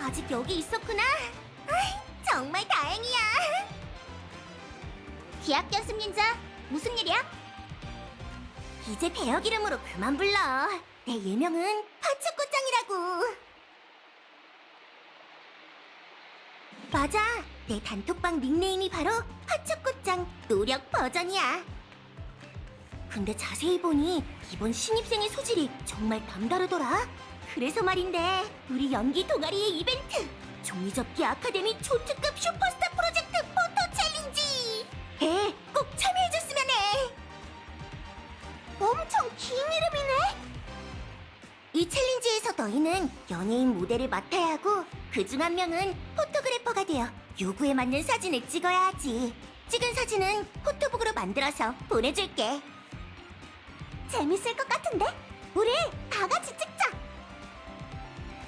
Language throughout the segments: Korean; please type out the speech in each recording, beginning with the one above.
아직 여기 있었구나. 정말 다행이야. 기악 연습 닌자, 무슨 일이야? 이제 배역 이름으로 그만 불러. 내 예명은 파츠꽃장이라고. 맞아, 내 단톡방 닉네임이 바로 파츠꽃장 노력 버전이야. 근데 자세히 보니 이번 신입생의 소질이 정말 남다르더라. 그래서 말인데 우리 연기 동아리의 이벤트 종이접기 아카데미 초특급 슈퍼스타 프로젝트 포토 챌린지에 꼭 참여해줬으면 해. 엄청 긴 이름이네. 이 챌린지에서 너희는 연예인 모델을 맡아야 하고 그중 한 명은 포토그래퍼가 되어 요구에 맞는 사진을 찍어야 하지. 찍은 사진은 포토북으로 만들어서 보내줄게. 재밌을 것 같은데? 우리 다 같이 찍자.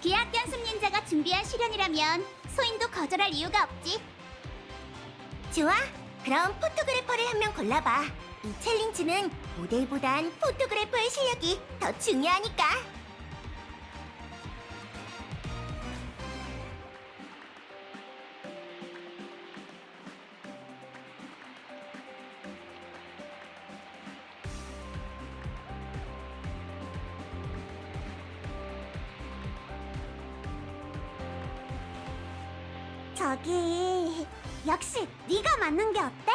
기악 연습 닌자가 준비한 실현이라면 소인도 거절할 이유가 없지. 좋아, 그럼 포토그래퍼를 한 명 골라봐. 이 챌린지는 모델보단 포토그래퍼의 실력이 더 중요하니까. 저기 역시 네가 맞는 게 어때?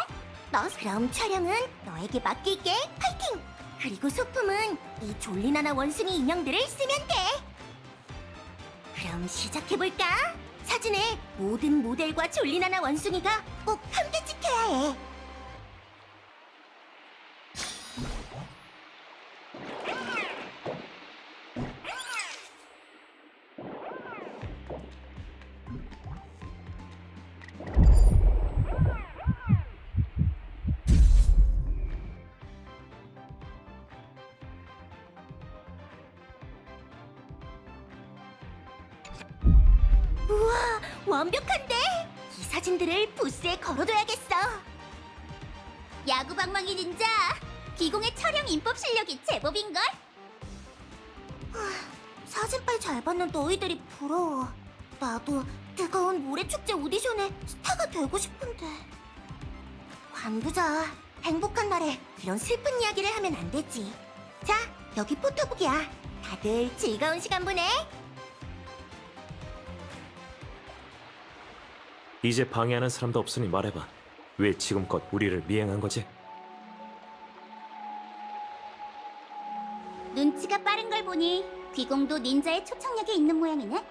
그럼 촬영은 너에게 맡길게. 파이팅! 그리고 소품은 이 졸리나나 원숭이 인형들을 쓰면 돼. 그럼 시작해볼까? 사진에 모든 모델과 졸리나나 원숭이가 꼭 함께 찍혀야 해. 우와, 완벽한데? 이 사진들을 부스에 걸어둬야겠어. 야구방망이 닌자, 기공의 촬영 인법 실력이 제법인걸? 사진빨 잘 받는 너희들이 부러워. 나도 뜨거운 모래축제 오디션에 스타가 되고 싶은데. 관부자, 행복한 날에 이런 슬픈 이야기를 하면 안 되지. 자, 여기 포토북이야. 다들 즐거운 시간 보내. 이제 방해하는 사람도 없으니 말해봐. 왜 지금껏 우리를 미행한 거지? 눈치가 빠른 걸 보니 귀공도 닌자의 초청력이 있는 모양이네.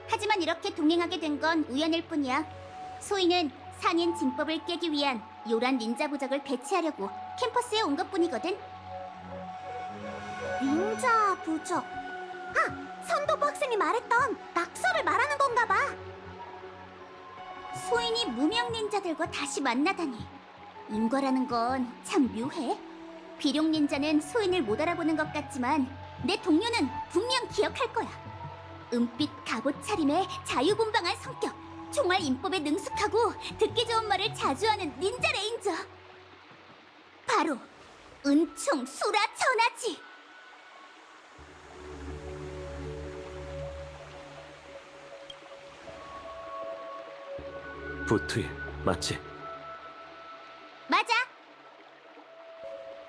하지만 이렇게 동행하게 된 건 우연일 뿐이야. 소희는 산인 진법을 깨기 위한 요란 닌자 부적을 배치하려고 캠퍼스에 온 것뿐이거든. 닌자 부적. 선도부 학생이 말했던 낙서를 말하는 건가 봐. 소인이 무명 닌자들과 다시 만나다니. 인과라는 건 참 묘해. 비룡 닌자는 소인을 못 알아보는 것 같지만 내 동료는 분명 기억할 거야. 은빛 갑옷 차림에 자유분방한 성격, 총알 인법에 능숙하고 듣기 좋은 말을 자주 하는 닌자 레인저. 바로 은총 수라 전하지. 부투일, 맞지? 맞아.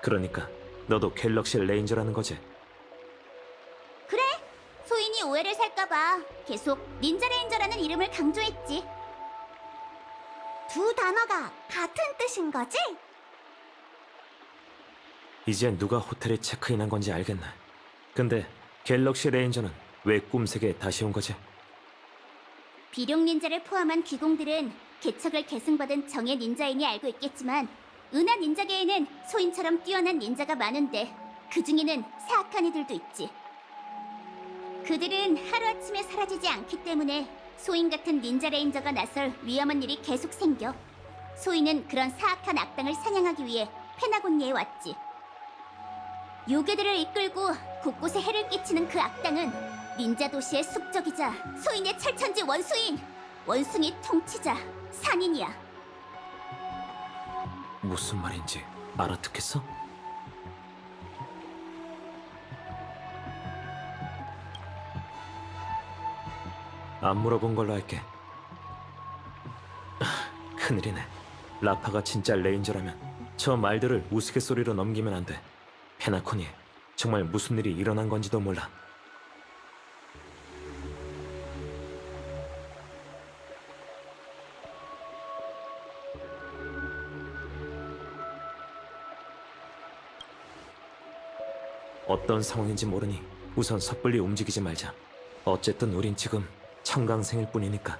그러니까 너도 갤럭시 레인저라는 거지? 그래. 소인이 오해를 살까봐 계속 닌자 레인저라는 이름을 강조했지. 두 단어가 같은 뜻인 거지? 이제 누가 호텔에 체크인한 건지 알겠네. 근데 갤럭시 레인저는 왜 꿈세계에 다시 온 거지? 비룡 닌자를 포함한 귀공들은 개척을 계승받은 정예 닌자인이 알고 있겠지만 은하 닌자계에는 소인처럼 뛰어난 닌자가 많은데 그 중에는 사악한 이들도 있지. 그들은 하루아침에 사라지지 않기 때문에 소인 같은 닌자 레인저가 나설 위험한 일이 계속 생겨. 소인은 그런 사악한 악당을 사냥하기 위해 페나곤니에 왔지. 요괴들을 이끌고 곳곳에 해를 끼치는 그 악당은 닌자 도시의 숙적이자 소인의 철천지 원수인 원숭이 통치자 산인이야. 무슨 말인지 알아듣겠어? 안 물어본 걸로 할게. 큰일이네. 라파가 진짜 레인저라면 저 말들을 우스갯소리로 넘기면 안 돼. 페나코니, 정말 무슨 일이 일어난 건지도 몰라. 어떤 상황인지 모르니 우선 섣불리 움직이지 말자. 어쨌든 우린 지금 청강생일 뿐이니까.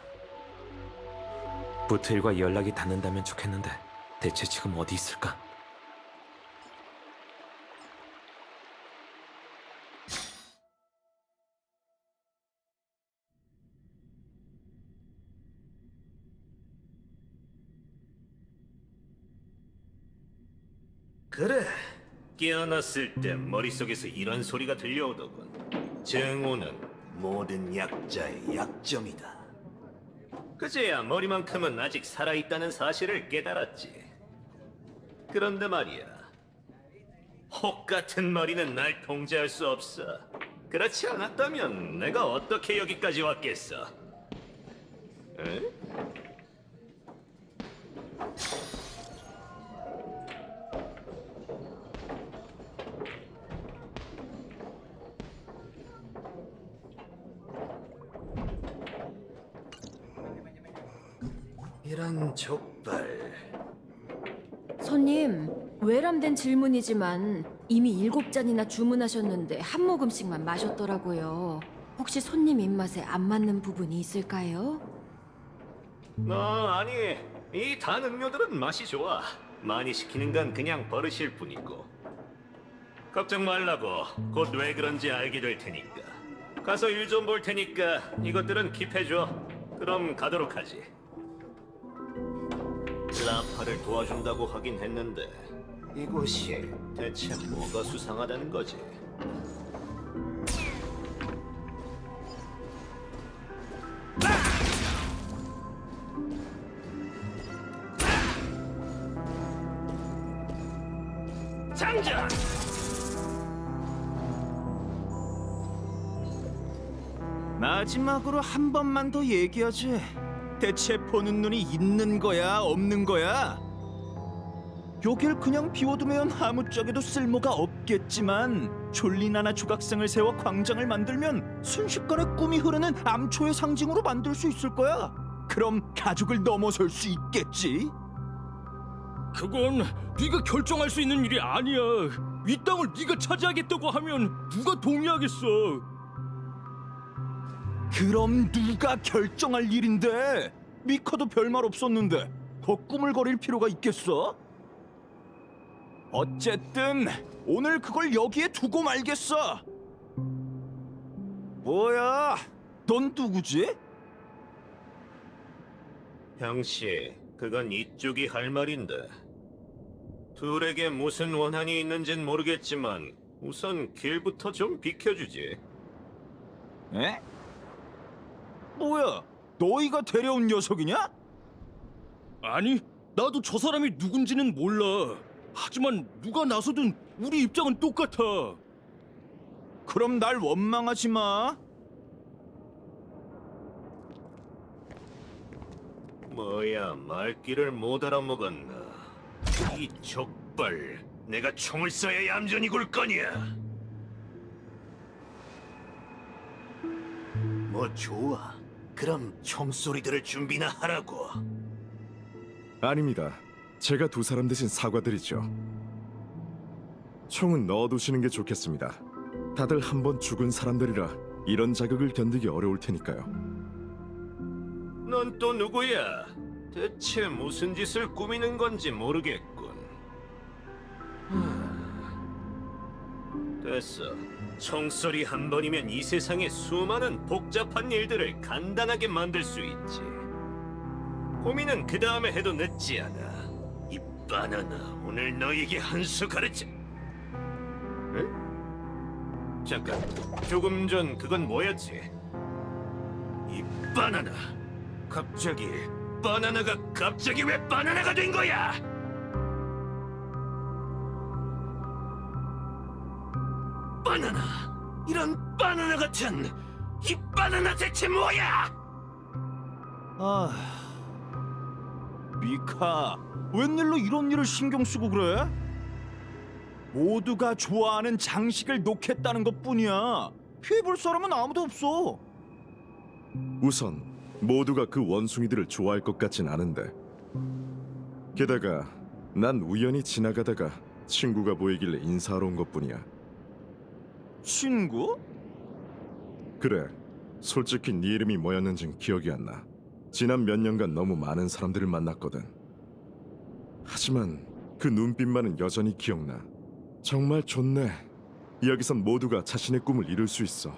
부트일과 연락이 닿는다면 좋겠는데 대체 지금 어디 있을까? 그래, 깨어났을 때 머릿속에서 이런 소리가 들려오더군. 증오는 모든 약자의 약점이다. 그제야 머리만큼은 아직 살아있다는 사실을 깨달았지. 그런데 말이야, 혹 같은 머리는 날 통제할 수 없어. 그렇지 않았다면 내가 어떻게 여기까지 왔겠어? 에? 이런 족발. 손님, 외람된 질문이지만 이미 7잔이나 주문하셨는데 한 모금씩만 마셨더라고요. 혹시 손님 입맛에 안 맞는 부분이 있을까요? 아니, 이 단 음료들은 맛이 좋아. 많이 시키는 건 그냥 버릇일 뿐이고. 걱정 말라고. 곧 왜 그런지 알게 될 테니까. 가서 일 좀 볼 테니까 이것들은 킵해줘. 그럼 가도록 하지. 라파를 도와준다고 하긴 했는데 이곳이 대체 뭐가 수상하다는 거지? 장전! 마지막으로 한 번만 더 얘기하지. 대체 보는 눈이 있는 거야, 없는 거야? 여길 그냥 비워두면 아무짝에도 쓸모가 없겠지만 졸리나나 조각상을 세워 광장을 만들면 순식간에 꿈이 흐르는 암초의 상징으로 만들 수 있을 거야. 그럼 가족을 넘어설 수 있겠지. 그건 네가 결정할 수 있는 일이 아니야. 이 땅을 네가 차지하겠다고 하면 누가 동의하겠어? 그럼 누가 결정할 일인데? 미카도 별말 없었는데 더 꾸물거릴 필요가 있겠어? 어쨌든 오늘 그걸 여기에 두고 말겠어. 뭐야? 넌 누구지? 형씨, 그건 이쪽이 할 말인데. 둘에게 무슨 원한이 있는진 모르겠지만 우선 길부터 좀 비켜주지. 에? 뭐야? 너희가 데려온 녀석이냐? 아니, 나도 저 사람이 누군지는 몰라. 하지만 누가 나서든 우리 입장은 똑같아. 그럼 날 원망하지 마. 뭐야, 말귀를 못 알아먹었나? 이 족발, 내가 총을 쏴야 얌전히 굴 거냐? 뭐 좋아, 그럼 총소리 들을 준비나 하라고. 아닙니다. 제가 두 사람 대신 사과드리죠. 총은 넣어두시는 게 좋겠습니다. 다들 한 번 죽은 사람들이라 이런 자극을 견디기 어려울 테니까요. 넌 또 누구야? 대체 무슨 짓을 꾸미는 건지 모르겠군. 됐어. 총소리 한 번이면 이 세상의 수많은 복잡한 일들을 간단하게 만들 수 있지. 고민은 그 다음에 해도 늦지 않아. 이 바나나, 오늘 너에게 한 수 가르쳐. 응? 잠깐, 조금 전 그건 뭐였지? 이 바나나. 갑자기 바나나가 갑자기 왜 바나나가 된 거야? 바나나, 이런 바나나 같은 이 바나나 대체 뭐야? 미카, 웬일로 이런 일을 신경 쓰고 그래? 모두가 좋아하는 장식을 놓겠다는 것뿐이야. 피해볼 사람은 아무도 없어. 우선 모두가 그 원숭이들을 좋아할 것 같진 않은데. 게다가 난 우연히 지나가다가 친구가 보이길래 인사하러 온 것뿐이야. 친구? 그래, 솔직히 네 이름이 뭐였는진 기억이 안 나. 지난 몇 년간 너무 많은 사람들을 만났거든. 하지만 그 눈빛만은 여전히 기억나. 정말 좋네. 여기선 모두가 자신의 꿈을 이룰 수 있어.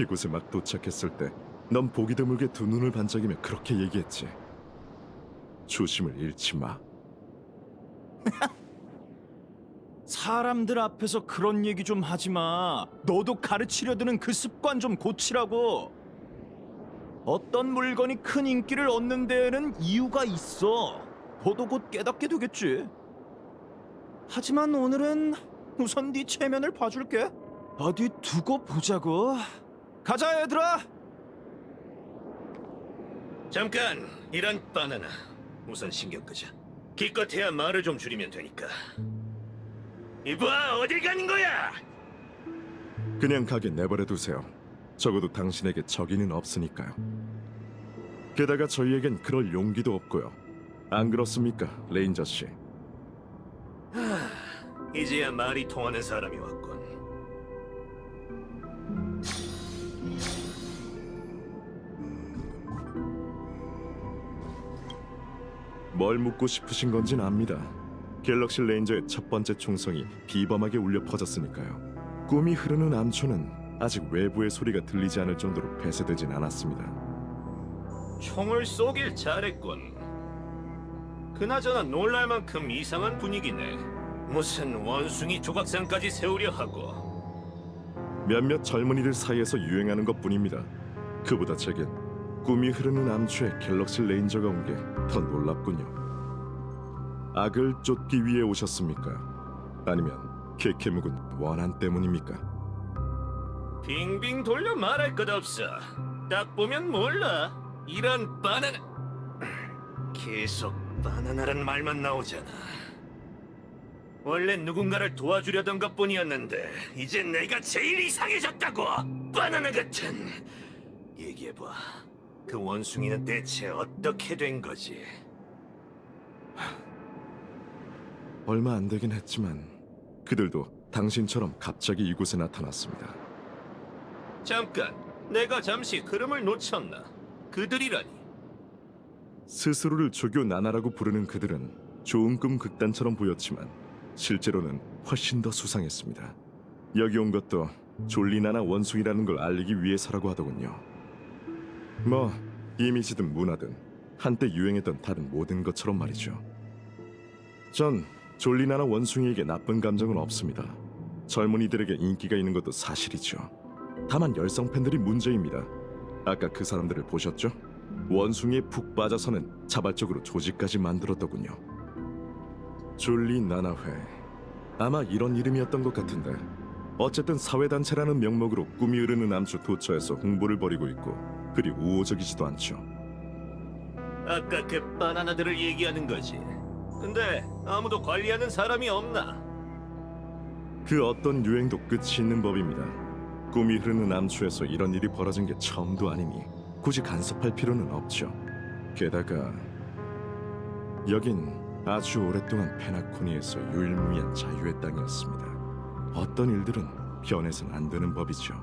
이곳에 막 도착했을 때 넌 보기 드물게 두 눈을 반짝이며 그렇게 얘기했지. 조심을 잃지 마. 사람들 앞에서 그런 얘기 좀 하지 마. 너도 가르치려 드는 그 습관 좀 고치라고. 어떤 물건이 큰 인기를 얻는 데에는 이유가 있어. 너도 곧 깨닫게 되겠지. 하지만 오늘은 우선 네 체면을 봐줄게. 어디 두고 보자고. 가자 얘들아. 잠깐, 이런 바나나. 우선 신경 끄자. 기껏해야 말을 좀 줄이면 되니까. 이봐, 어딜 가는 거야? 그냥 가게 내버려 두세요. 적어도 당신에게 적이는 없으니까요. 게다가 저희에겐 그럴 용기도 없고요. 안 그렇습니까, 레인저 씨? 이제야 말이 통하는 사람이 왔군. 뭘 묻고 싶으신 건진 압니다. 갤럭시 레인저의 첫 번째 총성이 비범하게 울려 퍼졌으니까요. 꿈이 흐르는 암초는 아직 외부의 소리가 들리지 않을 정도로 폐쇄되진 않았습니다. 총을 쏘길 잘했군. 그나저나 놀랄 만큼 이상한 분위기네. 무슨 원숭이 조각상까지 세우려 하고. 몇몇 젊은이들 사이에서 유행하는 것뿐입니다. 그보다 제겐 꿈이 흐르는 암초에 갤럭시 레인저가 온 게 더 놀랍군요. 악을 쫓기 위해 오셨습니까? 아니면 케케묵은 원한 때문입니까? 빙빙 돌려 말할 것 없어. 딱 보면 몰라. 이런 바나나. 계속 바나나란 말만 나오잖아. 원래 누군가를 도와주려던 것뿐이었는데 이제 내가 제일 이상해졌다고. 바나나 같은. 얘기해봐. 그 원숭이는 대체 어떻게 된 거지? 얼마 안 되긴 했지만 그들도 당신처럼 갑자기 이곳에 나타났습니다. 잠깐, 내가 잠시 흐름을 놓쳤나? 그들이라니. 스스로를 조교 나나라고 부르는 그들은 좋은 꿈 극단처럼 보였지만 실제로는 훨씬 더 수상했습니다. 여기 온 것도 졸리나나 원숭이라는 걸 알리기 위해서라고 하더군요. 뭐 이미지든 문화든 한때 유행했던 다른 모든 것처럼 말이죠. 전 졸리나나 원숭이에게 나쁜 감정은 없습니다. 젊은이들에게 인기가 있는 것도 사실이죠. 다만 열성 팬들이 문제입니다. 아까 그 사람들을 보셨죠? 원숭이에 푹 빠져서는 자발적으로 조직까지 만들었더군요. 졸리나나회, 아마 이런 이름이었던 것 같은데 어쨌든 사회단체라는 명목으로 꿈이 흐르는 암초 도처에서 홍보를 벌이고 있고 그리 우호적이지도 않죠. 아까 그 바나나들을 얘기하는 거지. 근데 아무도 관리하는 사람이 없나? 그 어떤 유행도 끝이 있는 법입니다. 꿈이 흐르는 암초에서 이런 일이 벌어진 게 처음도 아니니 굳이 간섭할 필요는 없죠. 게다가 여긴 아주 오랫동안 페나코니에서 유일무이한 자유의 땅이었습니다. 어떤 일들은 변해선 안 되는 법이죠.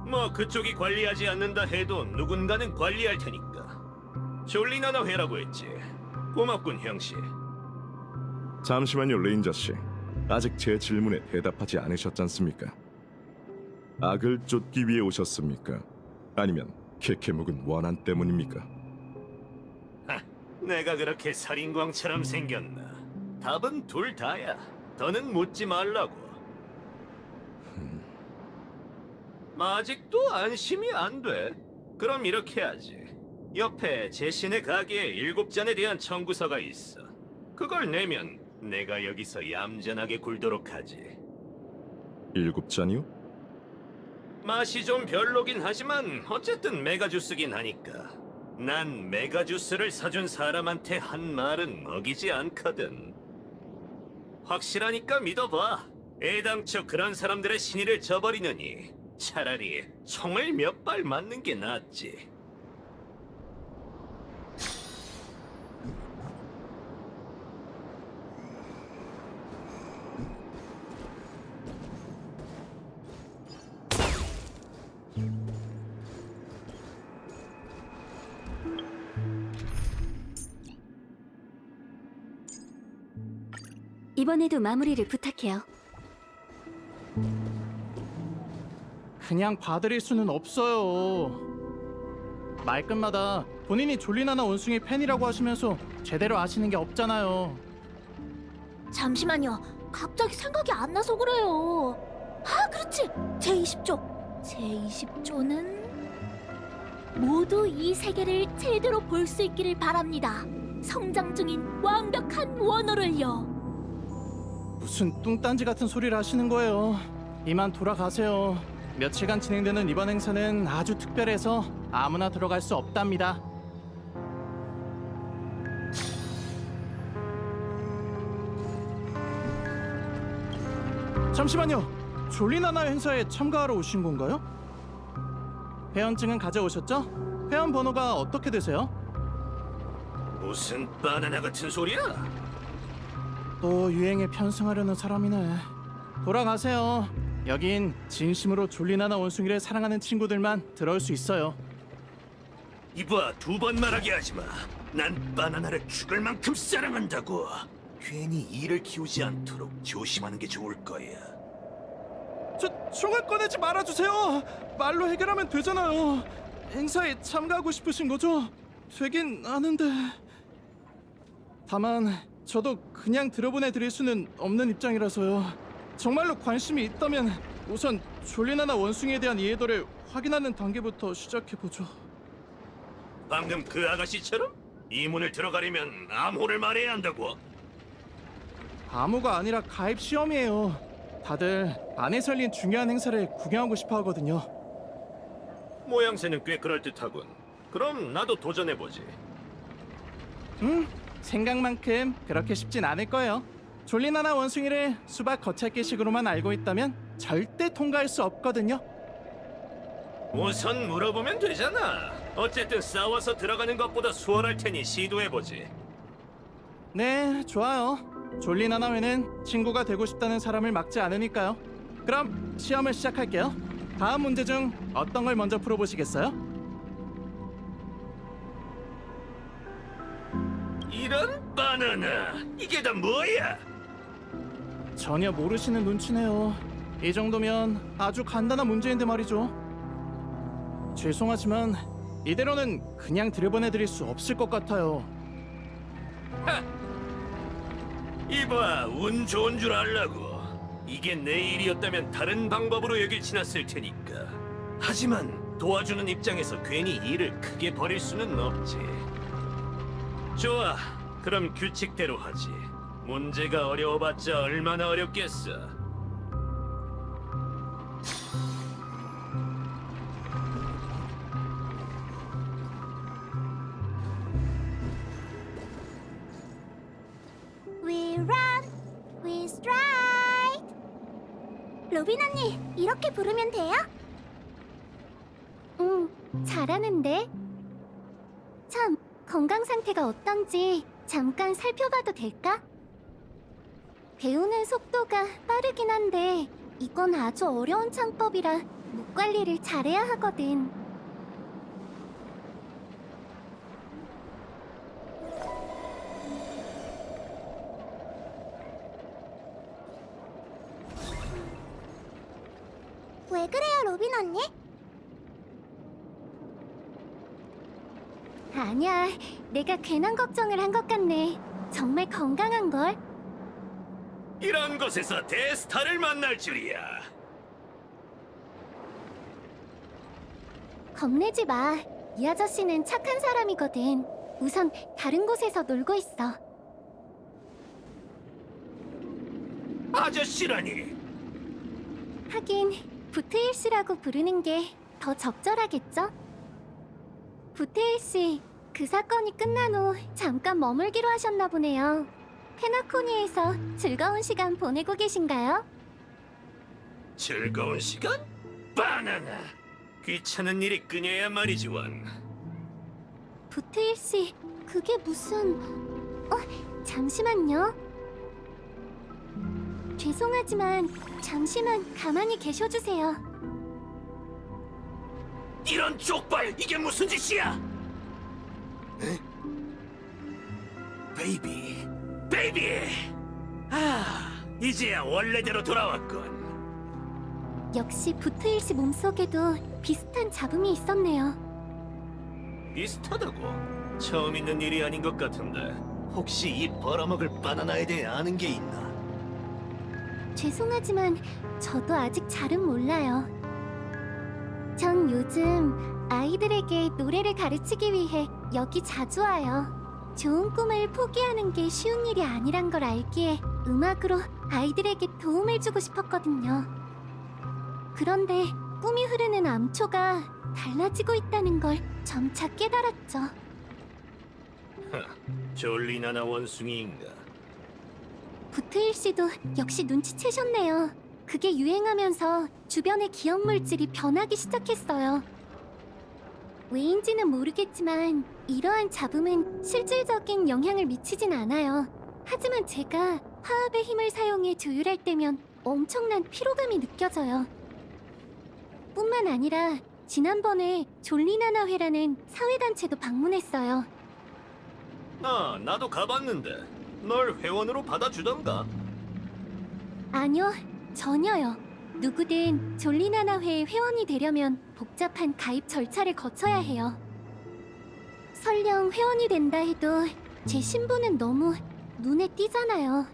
뭐 그쪽이 관리하지 않는다 해도 누군가는 관리할 테니까. 졸리나나 회라고 했지. 고맙군 형씨. 잠시만요, 레인저 씨. 아직 제 질문에 대답하지 않으셨지 않습니까? 악을 쫓기 위해 오셨습니까? 아니면 케케묵은 원한 때문입니까? 내가 그렇게 살인광처럼 생겼나? 답은 둘 다야. 더는 묻지 말라고. 아직도 안심이 안 돼. 그럼 이렇게 하지. 옆에 제신의 가게에 7잔에 대한 청구서가 있어. 그걸 내면 내가 여기서 얌전하게 굴도록 하지. 7잔이요? 맛이 좀 별로긴 하지만 어쨌든 메가주스긴 하니까. 난 메가주스를 사준 사람한테 한 말은 먹이지 않거든. 확실하니까 믿어봐. 애당초 그런 사람들의 신의를 저버리느니 차라리 총을 몇 발 맞는 게 낫지. 이번에도 마무리를 부탁해요. 그냥 봐드릴 수는 없어요. 말끝마다 본인이 졸리나나 원숭이 팬이라고 하시면서 제대로 아시는 게 없잖아요. 잠시만요. 갑자기 생각이 안 나서 그래요. 아, 그렇지. 제20조. 제20조는 모두 이 세계를 제대로 볼 수 있기를 바랍니다. 성장 중인 완벽한 원어를요. 무슨 뚱딴지 같은 소리를 하시는 거예요. 이만 돌아가세요. 며칠간 진행되는 이번 행사는 아주 특별해서 아무나 들어갈 수 없답니다. 잠시만요. 졸리나나 행사에 참가하러 오신 건가요? 회원증은 가져오셨죠? 회원 번호가 어떻게 되세요? 무슨 바나나 같은 소리야? 또 유행에 편승하려는 사람이네. 돌아가세요. 여긴 진심으로 졸리나나 원숭이를 사랑하는 친구들만 들어올 수 있어요. 이봐, 두 번 말하게 하지 마. 난 바나나를 죽을 만큼 사랑한다고. 괜히 이를 키우지 않도록 조심하는 게 좋을 거야. 총을 꺼내지 말아주세요. 말로 해결하면 되잖아요. 행사에 참가하고 싶으신 거죠? 되긴 아는데. 다만 저도 그냥 들어보내드릴 수는 없는 입장이라서요. 정말로 관심이 있다면 우선 졸리나나 원숭이에 대한 이해도를 확인하는 단계부터 시작해보죠. 방금 그 아가씨처럼? 이 문을 들어가려면 암호를 말해야 한다고. 암호가 아니라 가입 시험이에요. 다들 안에서 열린 중요한 행사를 구경하고 싶어 하거든요. 모양새는 꽤 그럴듯하군. 그럼 나도 도전해보지. 생각만큼 그렇게 쉽진 않을 거예요. 졸리나나 원숭이를 수박 겉핥기식으로만 알고 있다면 절대 통과할 수 없거든요. 우선 물어보면 되잖아. 어쨌든 싸워서 들어가는 것보다 수월할 테니 시도해보지. 네, 좋아요. 졸리나나 회는 친구가 되고 싶다는 사람을 막지 않으니까요. 그럼 시험을 시작할게요. 다음 문제 중 어떤 걸 먼저 풀어보시겠어요? 이런 바나나, 이게 다 뭐야? 전혀 모르시는 눈치네요. 이 정도면 아주 간단한 문제인데 말이죠. 죄송하지만 이대로는 그냥 들여보내드릴 수 없을 것 같아요. 이봐, 운 좋은 줄 알라고. 이게 내 일이었다면 다른 방법으로 여길 지났을 테니까. 하지만 도와주는 입장에서 괜히 일을 크게 벌일 수는 없지. 좋아, 그럼 규칙대로 하지. 문제가 어려워봤자 얼마나 어렵겠어. We run, we stride. 로빈 언니, 이렇게 부르면 돼요? 잘하는데. 참, 건강 상태가 어떤지 잠깐 살펴봐도 될까? 배우는 속도가 빠르긴 한데 이건 아주 어려운 창법이라 목 관리를 잘해야 하거든. 왜 그래요, 로빈 언니? 아니야, 내가 괜한 걱정을 한 것 같네. 정말 건강한걸? 이런 곳에서 대스타를 만날 줄이야. 겁내지 마. 이 아저씨는 착한 사람이거든. 우선 다른 곳에서 놀고 있어. 아저씨라니. 하긴 부트일 씨라고 부르는 게 더 적절하겠죠? 부트일 씨, 그 사건이 끝난 후 잠깐 머물기로 하셨나 보네요. 페나코니에서 즐거운 시간 보내고 계신가요? 즐거운 시간? 바나나. 귀찮은 일이 끊여야 말이지 원. 부트일 씨, 그게 무슨... 잠시만요. 죄송하지만 잠시만 가만히 계셔주세요. 이런 족발, 이게 무슨 짓이야? 에? 베이비. 아, 이제야 원래대로 돌아왔군. 역시 부트일 씨 몸속에도 비슷한 잡음이 있었네요. 비슷하다고? 처음 있는 일이 아닌 것 같은데 혹시 이 벌어먹을 바나나에 대해 아는 게 있나? 죄송하지만 저도 아직 잘은 몰라요. 전 요즘 아이들에게 노래를 가르치기 위해 여기 자주 와요. 좋은 꿈을 포기하는 게 쉬운 일이 아니란 걸 알기에 음악으로 아이들에게 도움을 주고 싶었거든요. 그런데 꿈이 흐르는 암초가 달라지고 있다는 걸 점차 깨달았죠. 졸리나나 원숭이인가? 부트일 씨도 역시 눈치채셨네요. 그게 유행하면서 주변의 기억물질이 변하기 시작했어요. 왜인지는 모르겠지만 이러한 잡음은 실질적인 영향을 미치진 않아요. 하지만 제가 화합의 힘을 사용해 조율할 때면 엄청난 피로감이 느껴져요. 뿐만 아니라 지난번에 졸리나나회라는 사회단체도 방문했어요. 아, 나도 가봤는데 널 회원으로 받아주던가? 아니요, 전혀요. 누구든 졸리나나회의 회원이 되려면 복잡한 가입 절차를 거쳐야 해요. 설령 회원이 된다 해도 제 신분은 너무 눈에 띄잖아요.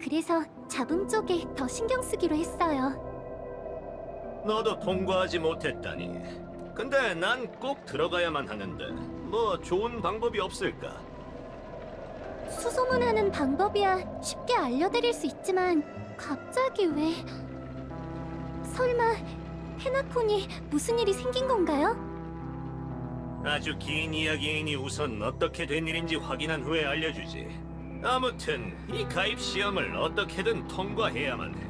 그래서 잡음 쪽에 더 신경 쓰기로 했어요. 너도 통과하지 못했다니. 근데 난 꼭 들어가야만 하는데 뭐 좋은 방법이 없을까? 수소문하는 방법이야 쉽게 알려드릴 수 있지만 갑자기 왜... 설마 페나콘이 무슨 일이 생긴 건가요? 아주 긴 이야기이니 우선 어떻게 된 일인지 확인한 후에 알려주지. 아무튼 이 가입 시험을 어떻게든 통과해야만 해.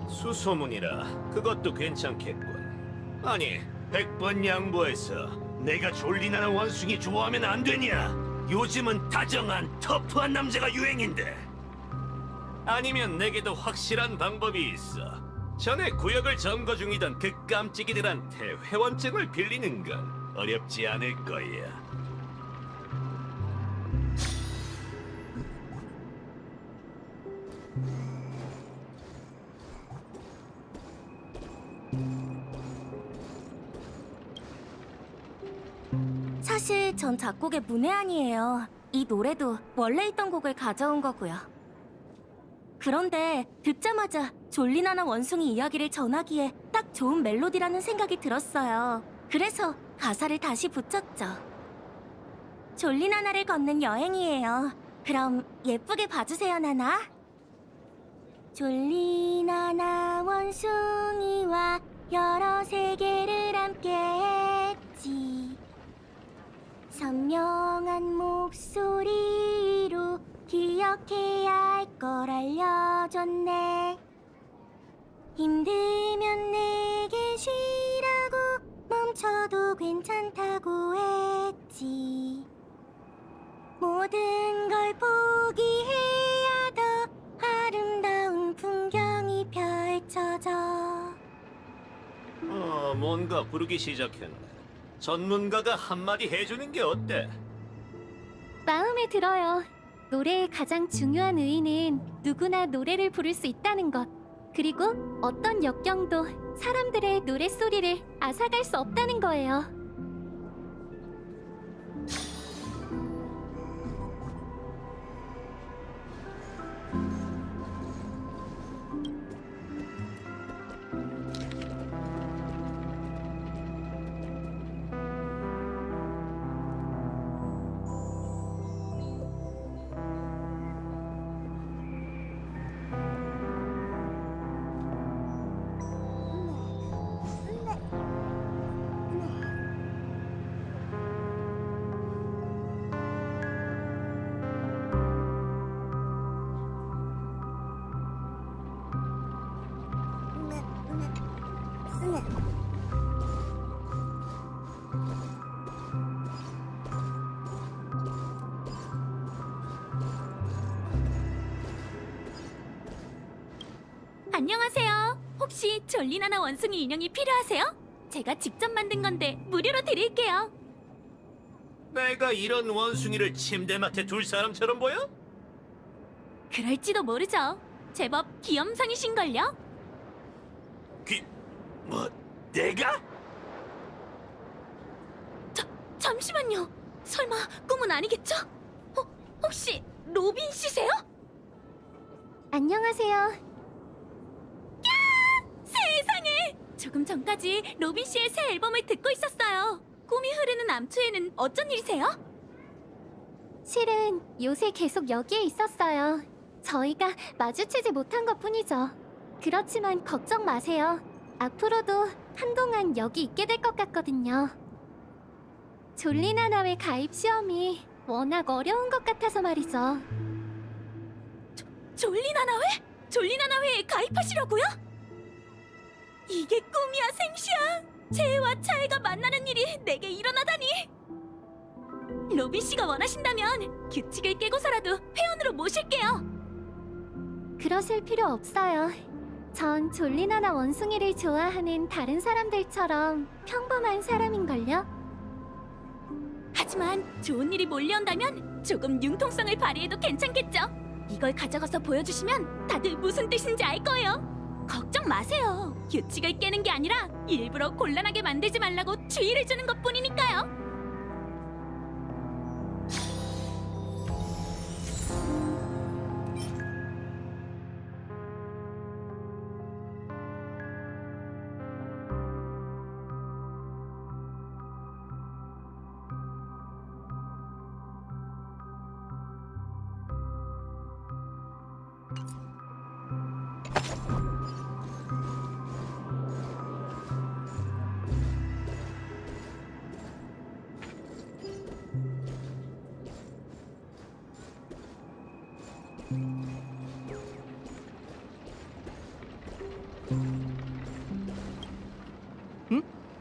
수소문이라 그것도 괜찮겠군. 아니, 100번 양보해서 내가 졸리나나 원숭이 좋아하면 안 되냐? 요즘은 다정한 터프한 남자가 유행인데. 아니면 내게도 확실한 방법이 있어. 전에 구역을 점거 중이던 그 깜찍이들한테 회원증을 빌리는 건 어렵지 않을 거야. 사실 전 작곡의 문외한이에요. 이 노래도 원래 있던 곡을 가져온 거고요. 그런데 듣자마자 졸리나나 원숭이 이야기를 전하기에 딱 좋은 멜로디라는 생각이 들었어요. 그래서 가사를 다시 붙였죠. 졸리나나를 걷는 여행이에요. 그럼 예쁘게 봐주세요, 나나. 졸리나나 원숭이와 여러 세계를 함께 했지. 선명한 목소리로 기억해야 할 걸 알려줬네. 힘들면 내게 쉬라고 멈춰도 괜찮다고 했지. 모든 걸 포기해야 더 아름다운 풍경이 펼쳐져. 뭔가 부르기 시작했네. 전문가가 한마디 해주는 게 어때? 마음에 들어요. 노래의 가장 중요한 의의는 누구나 노래를 부를 수 있다는 것. 그리고 어떤 역경도 사람들의 노랫소리를 앗아갈 수 없다는 거예요. 안녕하세요. 혹시 졸리나나 원숭이 인형이 필요하세요? 제가 직접 만든 건데 무료로 드릴게요. 내가 이런 원숭이를 침대맡에 둘 사람처럼 보여? 그럴지도 모르죠. 제법 귀염상이신걸요? 뭐 내가? 잠시만요. 설마 꿈은 아니겠죠? 혹시 로빈 씨세요? 안녕하세요. 세상에! 조금 전까지 로빈 씨의 새 앨범을 듣고 있었어요. 꿈이 흐르는 암초에는 어쩐 일이세요? 실은 요새 계속 여기에 있었어요. 저희가 마주치지 못한 것뿐이죠. 그렇지만 걱정 마세요. 앞으로도 한동안 여기 있게 될 것 같거든요. 졸리나나회 가입 시험이 워낙 어려운 것 같아서 말이죠. 졸리나나회? 졸리나나회에 가입하시려고요? 이게 꿈이야 생시야. 채와 차이가 만나는 일이 내게 일어나다니. 로빈 씨가 원하신다면 규칙을 깨고서라도 회원으로 모실게요. 그러실 필요 없어요. 전 졸리나나 원숭이를 좋아하는 다른 사람들처럼 평범한 사람인걸요. 하지만 좋은 일이 몰려온다면 조금 융통성을 발휘해도 괜찮겠죠? 이걸 가져가서 보여주시면 다들 무슨 뜻인지 알 거예요. 걱정 마세요. 규칙을 깨는 게 아니라 일부러 곤란하게 만들지 말라고 주의를 주는 것뿐이니까요.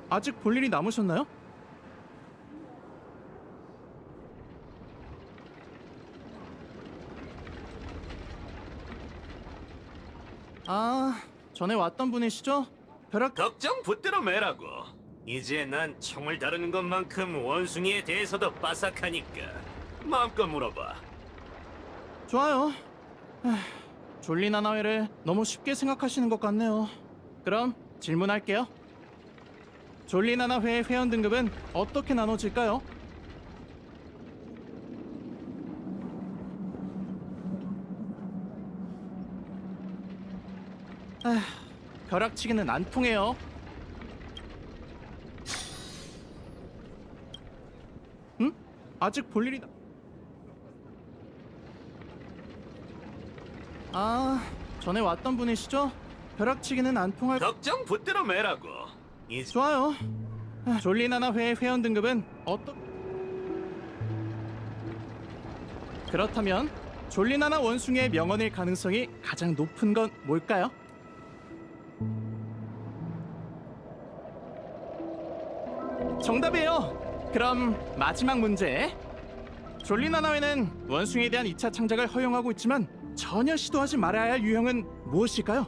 아직 볼 일이 남으셨나요? 아, 전에 왔던 분이시죠? 벼락 걱정 붙들어 매라고. 이제 난 총을 다루는 것만큼 원숭이에 대해서도 빠삭하니까 마음껏 물어봐. 좋아요. 졸리나나회를 너무 쉽게 생각하시는 것 같네요. 그럼 질문할게요. 졸리나나회의 회원 등급은 어떻게 나눠질까요? 벼락치기는 안 통해요. 응? 아직 볼 일이 전에 왔던 분이시죠? 벼락치기는 안 통할. 걱정 붙들어 매라고. 이제 좋아요. 졸리나나회의 회원 등급은 그렇다면 졸리나나 원숭이의 명언일 가능성이 가장 높은 건 뭘까요? 정답이에요. 그럼 마지막 문제. 졸리나나회는 원숭이에 대한 2차 창작을 허용하고 있지만 전혀 시도하지 말아야 할 유형은 무엇일까요?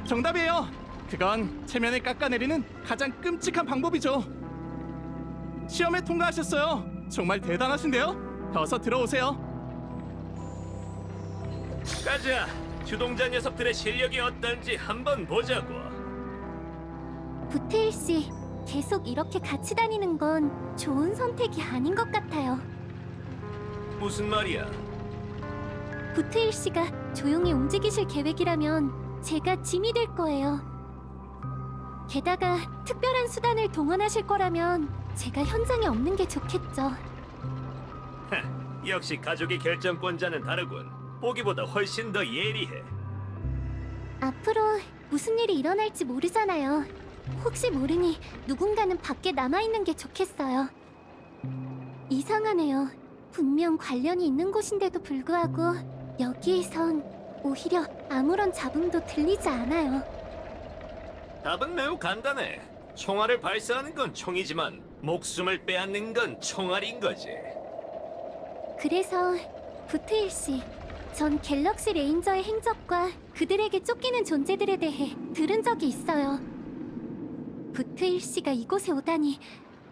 정답이에요. 그건 체면을 깎아내리는 가장 끔찍한 방법이죠. 시험에 통과하셨어요. 정말 대단하신데요? 어서 들어오세요. 가자. 주동자 녀석들의 실력이 어떤지 한번 보자고. 부테일 씨, 계속 이렇게 같이 다니는 건 좋은 선택이 아닌 것 같아요. 무슨 말이야? 부테일 씨가 조용히 움직이실 계획이라면 제가 짐이 될 거예요. 게다가 특별한 수단을 동원하실 거라면 제가 현장에 없는 게 좋겠죠. 역시 가족의 결정권자는 다르군. 보기보다 훨씬 더 예리해. 앞으로 무슨 일이 일어날지 모르잖아요. 혹시 모르니 누군가는 밖에 남아있는 게 좋겠어요. 이상하네요. 분명 관련이 있는 곳인데도 불구하고 여기에선 오히려 아무런 잡음도 들리지 않아요. 답은 매우 간단해. 총알을 발사하는 건 총이지만 목숨을 빼앗는 건 총알인 거지. 그래서 부트일 씨, 전 갤럭시 레인저의 행적과 그들에게 쫓기는 존재들에 대해 들은 적이 있어요. 부트일 씨가 이곳에 오다니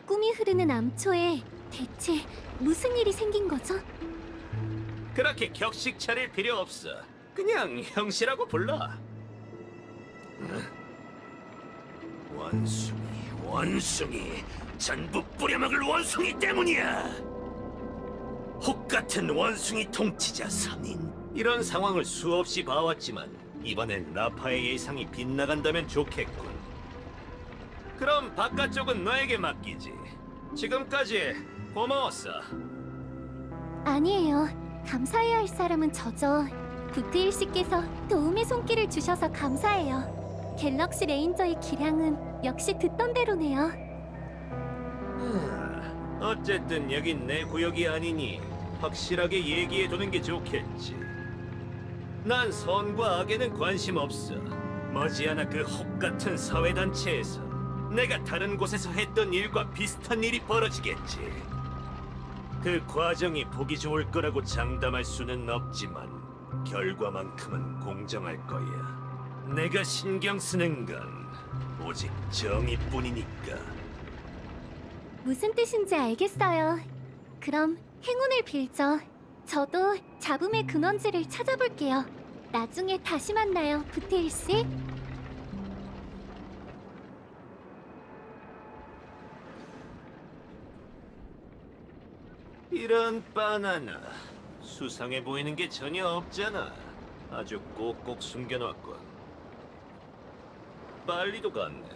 꿈이 흐르는 암초에 대체 무슨 일이 생긴 거죠? 그렇게 격식 차릴 필요 없어. 그냥 형씨라고 불러. 원숭이, 원숭이, 전부 뿌려먹을 원숭이 때문이야. 혹 같은 원숭이 통치자 선인. 이런 상황을 수없이 봐왔지만 이번엔 라파의 예상이 빗나간다면 좋겠군. 그럼 바깥쪽은 너에게 맡기지. 지금까지 고마웠어. 아니에요. 감사해야 할 사람은 저죠. 부트일 씨께서 도움의 손길을 주셔서 감사해요. 갤럭시 레인저의 기량은 역시 듣던 대로네요. 어쨌든 여긴 내 구역이 아니니 확실하게 얘기해두는 게 좋겠지. 난 선과 악에는 관심 없어. 머지않아 그 혹 같은 사회단체에서 내가 다른 곳에서 했던 일과 비슷한 일이 벌어지겠지. 그 과정이 보기 좋을 거라고 장담할 수는 없지만 결과만큼은 공정할 거야. 내가 신경 쓰는 건 오직 정의뿐이니까. 무슨 뜻인지 알겠어요. 그럼 행운을 빌죠. 저도 잡음의 근원지를 찾아볼게요. 나중에 다시 만나요, 부테일 씨. 이런 바나나 수상해 보이는 게 전혀 없잖아. 아주 꼭꼭 숨겨놨군. 빨리도 갔네.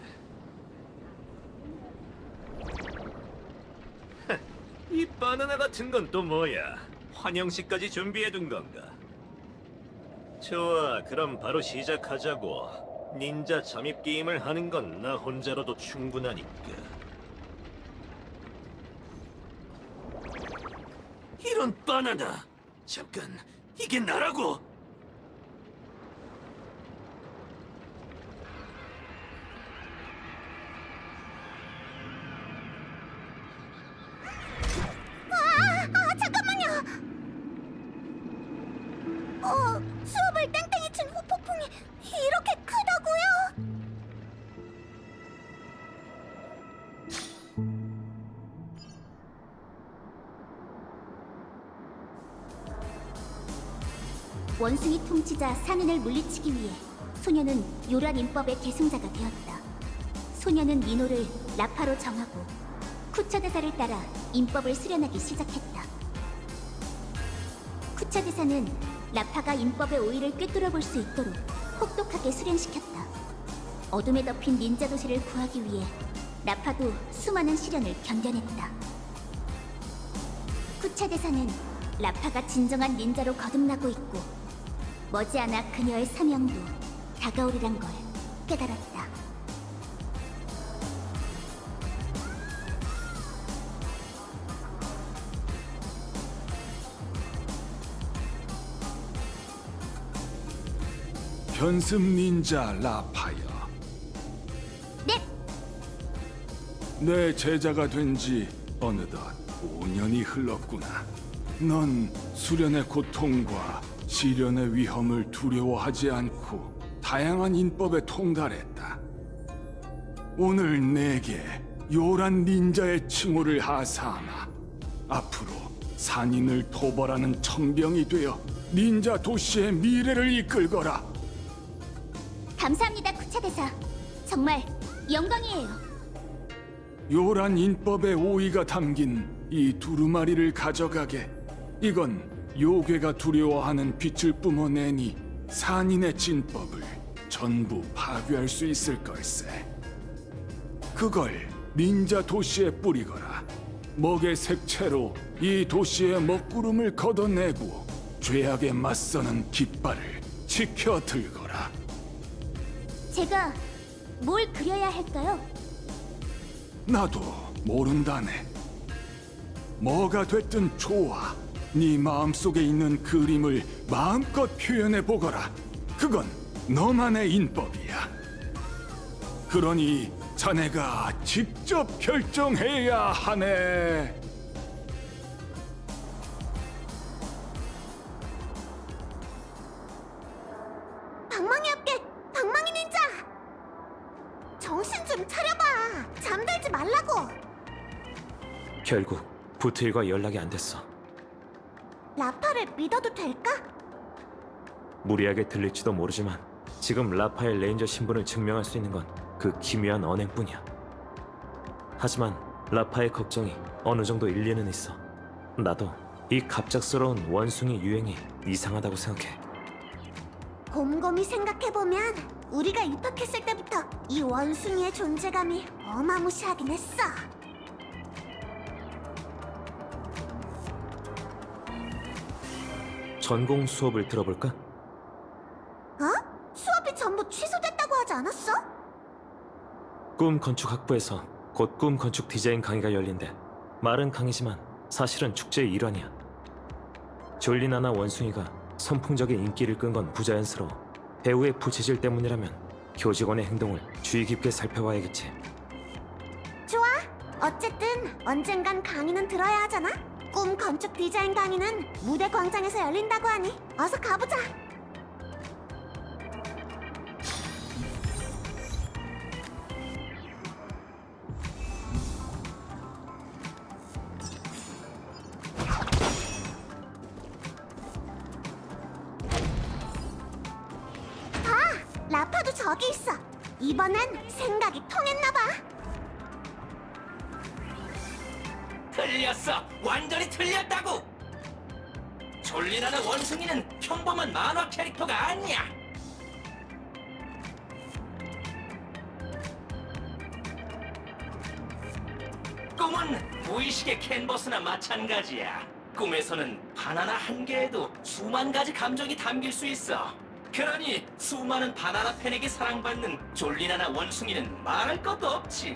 이 바나나 같은 건 또 뭐야? 환영식까지 준비해둔 건가? 좋아, 그럼 바로 시작하자고. 닌자 잠입 게임을 하는 건 나 혼자로도 충분하니까. 이런 바나나! 잠깐, 이게 나라고? 잠깐만요. 수업을 땡땡이 친 후폭풍이 이렇게 크다고요? 원숭이 통치자 산인을 물리치기 위해 소녀는 요란 인법의 계승자가 되었다. 소녀는 민호를 라파로 정하고 쿠차 대사를 따라 인법을 수련하기 시작했다. 쿠차 대사는 라파가 인법의 오의를 꿰뚫어 볼 수 있도록 혹독하게 수련시켰다. 어둠에 덮인 닌자 도시를 구하기 위해 라파도 수많은 시련을 견뎌냈다. 쿠차 대사는 라파가 진정한 닌자로 거듭나고 있고 머지않아 그녀의 사명도 다가오리란 걸 깨달았다. 현습 닌자 라파여. 네! 내 제자가 된 지 어느덧 5년이 흘렀구나. 넌 수련의 고통과 시련의 위험을 두려워하지 않고 다양한 인법에 통달했다. 오늘 내게 요란 닌자의 칭호를 하사하마 앞으로 산인을 토벌하는 천병이 되어 닌자 도시의 미래를 이끌거라. 감사합니다, 쿠차 대사. 정말 영광이에요. 요란 인법의 오의가 담긴 이 두루마리를 가져가게. 이건 요괴가 두려워하는 빛을 뿜어내니 산인의 진법을 전부 파괴할 수 있을 걸세. 그걸 닌자 도시에 뿌리거라. 먹의 색채로 이 도시의 먹구름을 걷어내고 죄악에 맞서는 깃발을 지켜 들거라. 제가 뭘 그려야 할까요? 나도 모른다네. 뭐가 됐든 좋아. 네 마음속에 있는 그림을 마음껏 표현해 보거라. 그건 너만의 인법이야. 그러니 자네가 직접 결정해야 하네. 방망이 합계, 방망이 닌자! 정신 좀 차려봐. 잠들지 말라고. 결국 부트일과 연락이 안 됐어. 라파를 믿어도 될까? 무리하게 들릴지도 모르지만 지금 라파의 레인저 신분을 증명할 수 있는 건 그 기묘한 언행뿐이야. 하지만 라파의 걱정이 어느 정도 일리는 있어. 나도 이 갑작스러운 원숭이 유행이 이상하다고 생각해. 곰곰이 생각해보면 우리가 입학했을 때부터 이 원숭이의 존재감이 어마무시하긴 했어. 전공 수업을 들어볼까? 어? 수업이 전부 취소됐다고 하지 않았어? 꿈 건축학부에서 곧 꿈 건축 디자인 강의가 열린대. 말은 강의지만 사실은 축제의 일환이야. 졸리나나 원숭이가 선풍적인 인기를 끈 건 부자연스러워. 배우의 부채질 때문이라면 교직원의 행동을 주의 깊게 살펴봐야겠지. 좋아. 어쨌든 언젠간 강의는 들어야 하잖아. 꿈 건축 디자인 강의는 무대 광장에서 열린다고 하니 어서 가보자. 라파도 저기 있어. 이번엔 생각이 통했나봐. 틀렸어. 완전히 틀렸다고. 졸리나는 원숭이는 평범한 만화 캐릭터가 아니야. 꿈은 무의식의 캔버스나 마찬가지야. 꿈에서는 바나나 한 개에도 수만 가지 감정이 담길 수 있어. 그러니 수많은 바나나 팬에게 사랑받는 졸리나나 원숭이는 말할 것도 없지.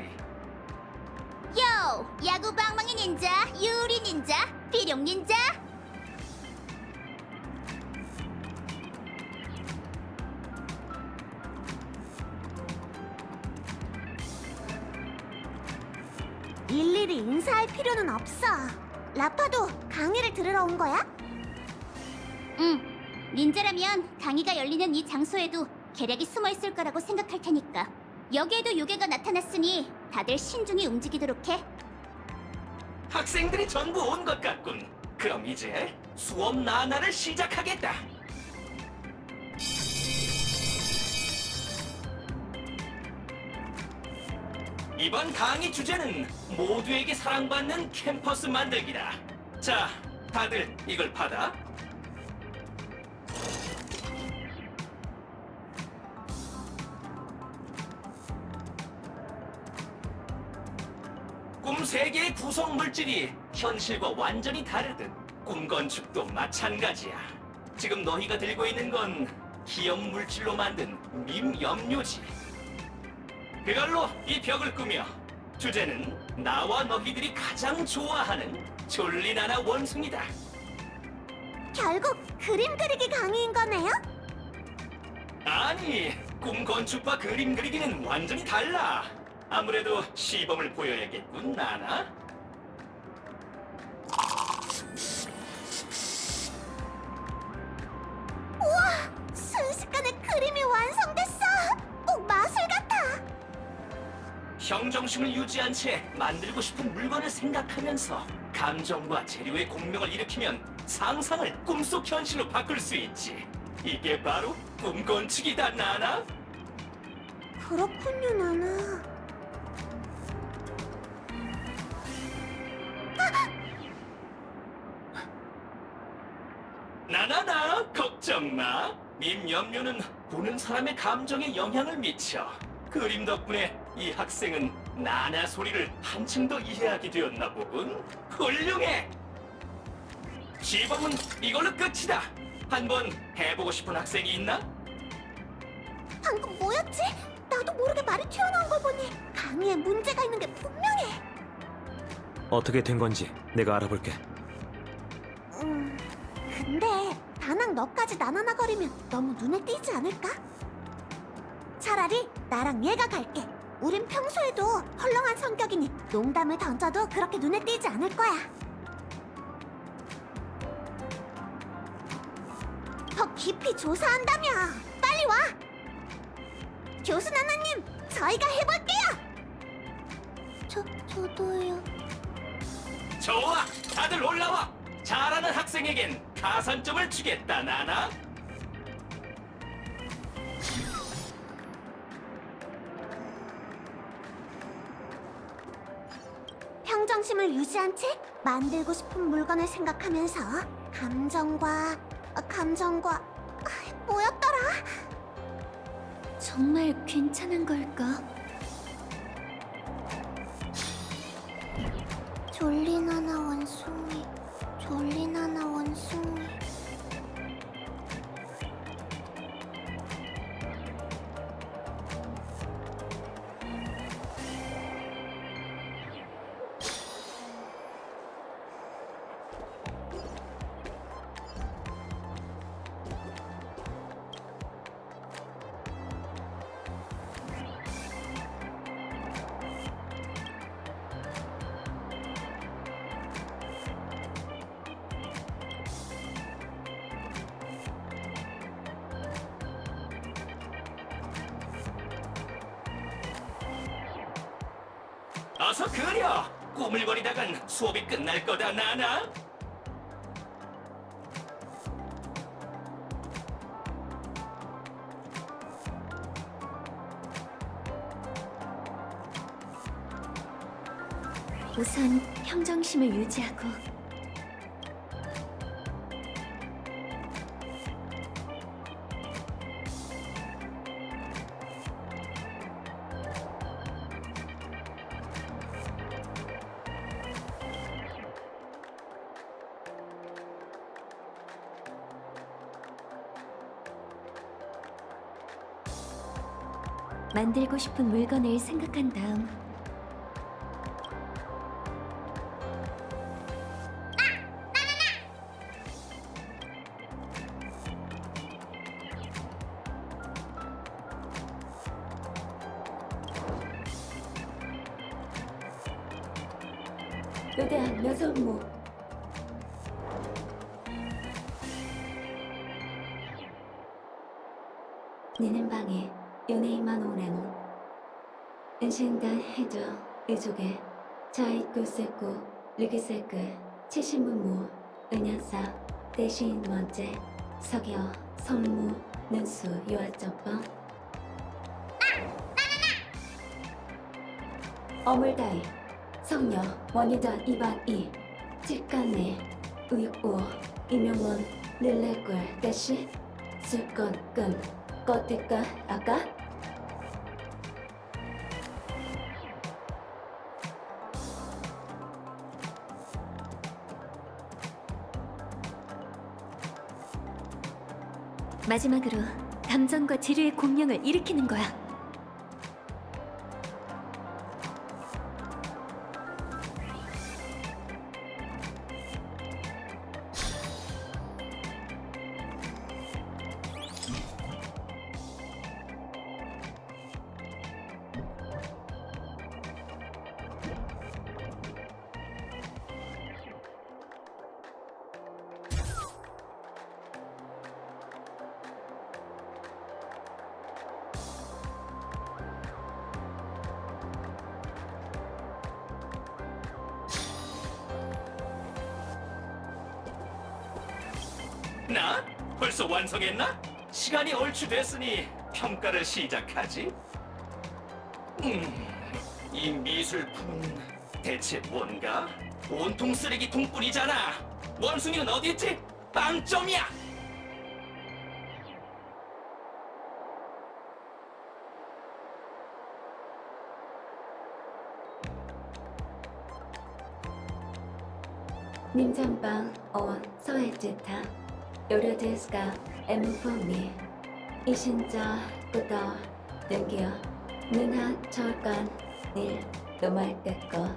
요! 야구 방망이 닌자, 유리 닌자, 비룡 닌자. 일일이 인사할 필요는 없어. 라파도 강의를 들으러 온 거야? 응. 닌자라면 강의가 열리는 이 장소에도 계략이 숨어 있을 거라고 생각할 테니까. 여기에도 요괴가 나타났으니 다들 신중히 움직이도록 해. 학생들이 전부 온 것 같군. 그럼 이제 수업 나날을 시작하겠다. 이번 강의 주제는 모두에게 사랑받는 캠퍼스 만들기다. 자, 다들 이걸 받아. 꿈 세계의 구성 물질이 현실과 완전히 다르듯 꿈 건축도 마찬가지야. 지금 너희가 들고 있는 건 기업 물질로 만든 밈 염료지. 그걸로 이 벽을 꾸며 주제는 나와 너희들이 가장 좋아하는 졸리나나 원숭이다. 결국 그림 그리기 강의인 거네요? 아니, 꿈 건축과 그림 그리기는 완전히 달라. 아무래도 시범을 보여야겠군, 나나? 우와! 순식간에 그림이 완성됐어! 꼭 마술 같아! 평정심을 유지한 채 만들고 싶은 물건을 생각하면서 감정과 재료의 공명을 일으키면 상상을 꿈속 현실로 바꿀 수 있지. 이게 바로 꿈 건축이다, 나나? 그렇군요, 나나. 나나나, 걱정 마. 밈 염료는 보는 사람의 감정에 영향을 미쳐. 그림 덕분에 이 학생은 나나 소리를 한층 더 이해하게 되었나 보군. 훌륭해. 시범은 이걸로 끝이다. 한번 해보고 싶은 학생이 있나? 방금 뭐였지? 나도 모르게 말이 튀어나온 걸 보니 강의에 문제가 있는 게 분명해. 어떻게 된 건지 내가 알아볼게. 근데 다낭 너까지 나나나거리면 너무 눈에 띄지 않을까? 차라리 나랑 얘가 갈게. 우린 평소에도 헐렁한 성격이니 농담을 던져도 그렇게 눈에 띄지 않을 거야. 더 깊이 조사한다며. 빨리 와. 교수 나나님, 저희가 해볼게요. 저도요. 좋아, 다들 올라와. 잘하는 학생에겐 가산점을 주겠다, 나나. 평정심을 유지한 채 만들고 싶은 물건을 생각하면서 감정과 뭐였더라? 정말 괜찮은 걸까? 졸리나나 원숭이, 졸리나나 원숭이. 어서 그려. 꾸물거리다간 수업이 끝날 거다, 나나. 우선 평정심을 유지하고. 만들고 싶은 물건을 생각한 다음 의대한 여성모 니는 방에 연예인만 오래노 은신단 해저 의족에 자이쿠 세고 르기세크 치신무무 은야사 대신 원제 석여 성무 눈수 요아쩌뻥 어물다이 성녀 원희전 이반이 직간내 의오 이명원 릴레꿀 대시 술건끈 꺼뜰까 아까? 마지막으로 감정과 지류의 공명을 일으키는 거야. 나? 벌써 완성했나? 시간이 얼추 됐으니 평가를 시작하지. 이 미술품은 대체 뭔가? 온통 쓰레기통뿐이잖아. 원숭이는 어디 있지? 빵점이야. 님전방 어원 서해지타 요려데스가 엠프미 이신자 꾸더 능기어 능하 철간 일 노말때거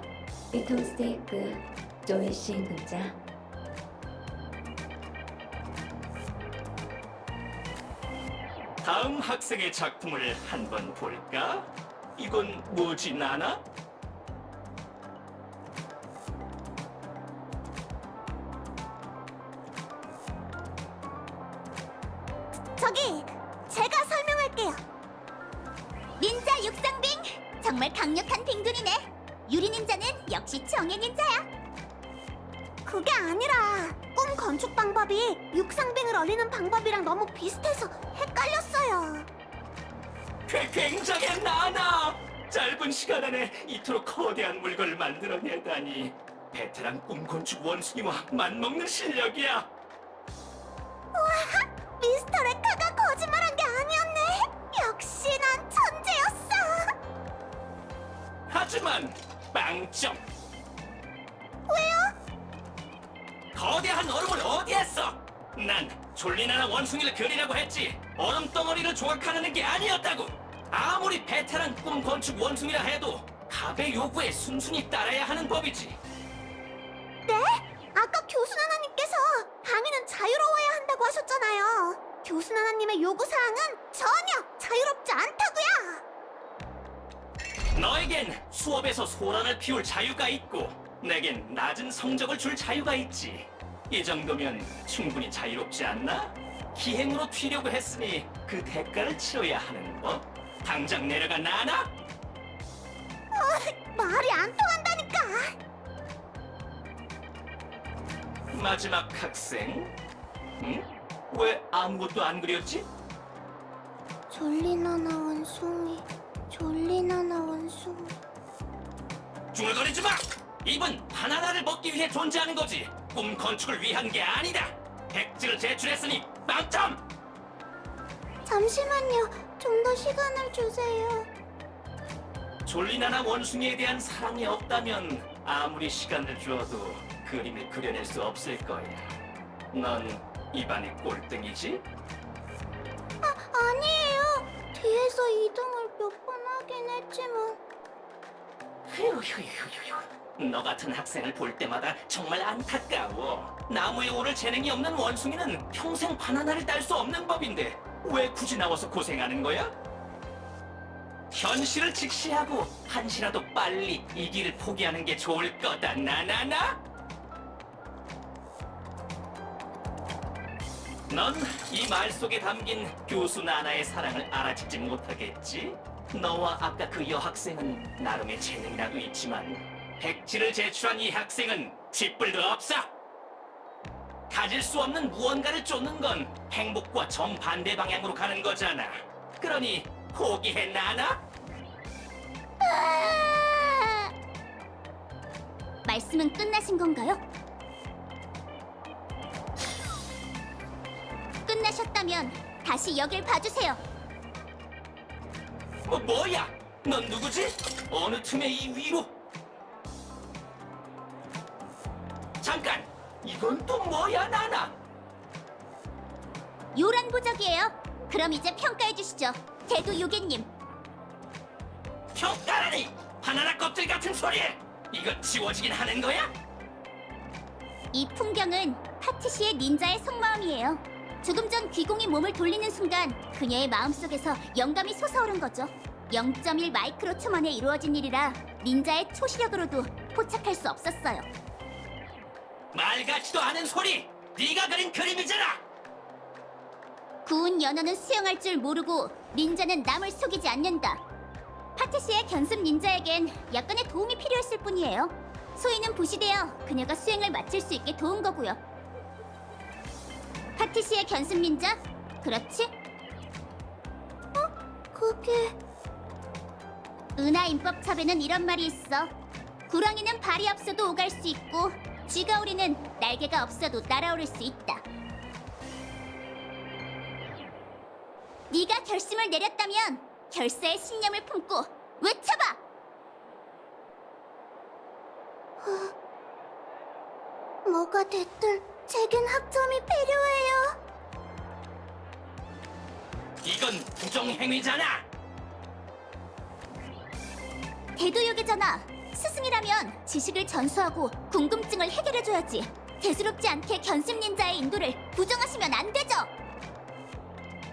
이통스테이크 조이신 근자 다음 학생의 작품을 한번 볼까? 이건 뭐지, 나나? 저기, 제가 설명할게요. 닌자 육상빙! 정말 강력한 빙둔이네. 유리 닌자는 역시 정예 닌자야. 그게 아니라 꿈 건축 방법이 육상빙을 얼리는 방법이랑 너무 비슷해서 헷갈렸어요. 굉장해, 나나! 짧은 시간 안에 이토록 거대한 물건을 만들어내다니. 베테랑 꿈 건축 원숭이와 맞먹는 실력이야. 미스터 레카가 거짓말한 게 아니었네. 역시 난 천재였어. 하지만 빵점. 왜요? 거대한 얼음을 어디 했어? 난 졸리나나 원숭이를 그리라고 했지 얼음 덩어리를 조각하는 게 아니었다고. 아무리 베테랑 꿈 건축 원숭이라 해도 갑의 요구에 순순히 따라야 하는 법이지. 네? 아까 교수 나나님께서 강의는 자유로워야 한다고 하셨잖아요. 교수 나나님의 요구사항은 전혀 자유롭지 않다고요. 너에겐 수업에서 소란을 피울 자유가 있고 내겐 낮은 성적을 줄 자유가 있지. 이 정도면 충분히 자유롭지 않나? 기행으로 튀려고 했으니 그 대가를 치러야 하는 법. 당장 내려가, 나나? 말이 안 통한다니까. 마지막 학생? 응? 왜 아무것도 안 그렸지? 졸리나나 원숭이, 졸리나나 원숭이. 중얼거리지 마! 입은 바나나를 먹기 위해 존재하는 거지 꿈 건축을 위한 게 아니다. 백지를 제출했으니 빵점! 잠시만요. 좀 더 시간을 주세요. 졸리나나 원숭이에 대한 사랑이 없다면 아무리 시간을 줘도 그림을 그려낼 수 없을 거야. 넌 입안이 꼴등이지? 아니에요. 뒤에서 2등을 몇 번 하긴 했지만. 휴. 너 같은 학생을 볼 때마다 정말 안타까워. 나무에 오를 재능이 없는 원숭이는 평생 바나나를 딸 수 없는 법인데 왜 굳이 나와서 고생하는 거야? 현실을 직시하고 한시라도 빨리 이 길을 포기하는 게 좋을 거다, 나나나? 넌 이 말 속에 담긴 교수 나나의 사랑을 알아채지 못하겠지? 너와 아까 그 여학생은 나름의 재능이라도 있지만 백지를 제출한 이 학생은 쥐뿔도 없어! 가질 수 없는 무언가를 쫓는 건 행복과 정반대 방향으로 가는 거잖아. 그러니 포기해, 나나? 말씀은 끝나신 건가요? 끝나셨다면 다시 여길 봐주세요. 뭐야? 넌 누구지? 어느 틈에 이 위로? 잠깐! 이건 또 뭐야, 나나? 요란 부적이에요. 그럼 이제 평가해 주시죠, 대두 요괴님. 평가라니! 바나나 껍질 같은 소리! 이거 지워지긴 하는 거야? 이 풍경은 파티시의 닌자의 속마음이에요. 조금 전 귀공이 몸을 돌리는 순간 그녀의 마음속에서 영감이 솟아오른 거죠. 0.1 마이크로초 만에 이루어진 일이라 닌자의 초시력으로도 포착할 수 없었어요. 말 같지도 않은 소리! 네가 그린 그림이잖아! 구운 연어는 수영할 줄 모르고 닌자는 남을 속이지 않는다. 파티시의 견습 닌자에겐 약간의 도움이 필요했을 뿐이에요. 소희는 부시되어 그녀가 수행을 마칠 수 있게 도운 거고요. 파티시의 견습 닌자? 그렇지? 그게... 은하 인법 첩에는 이런 말이 있어. 구렁이는 발이 없어도 오갈 수 있고 쥐가오리는 날개가 없어도 날아오를 수 있다. 네가 결심을 내렸다면 결사의 신념을 품고 외쳐봐! 뭐가 됐든 제겐 학점이 필요해요. 이건 부정행위잖아! 대도요괴잖아. 스승이라면 지식을 전수하고 궁금증을 해결해줘야지. 대수롭지 않게 견습 닌자의 인도를 부정하시면 안 되죠.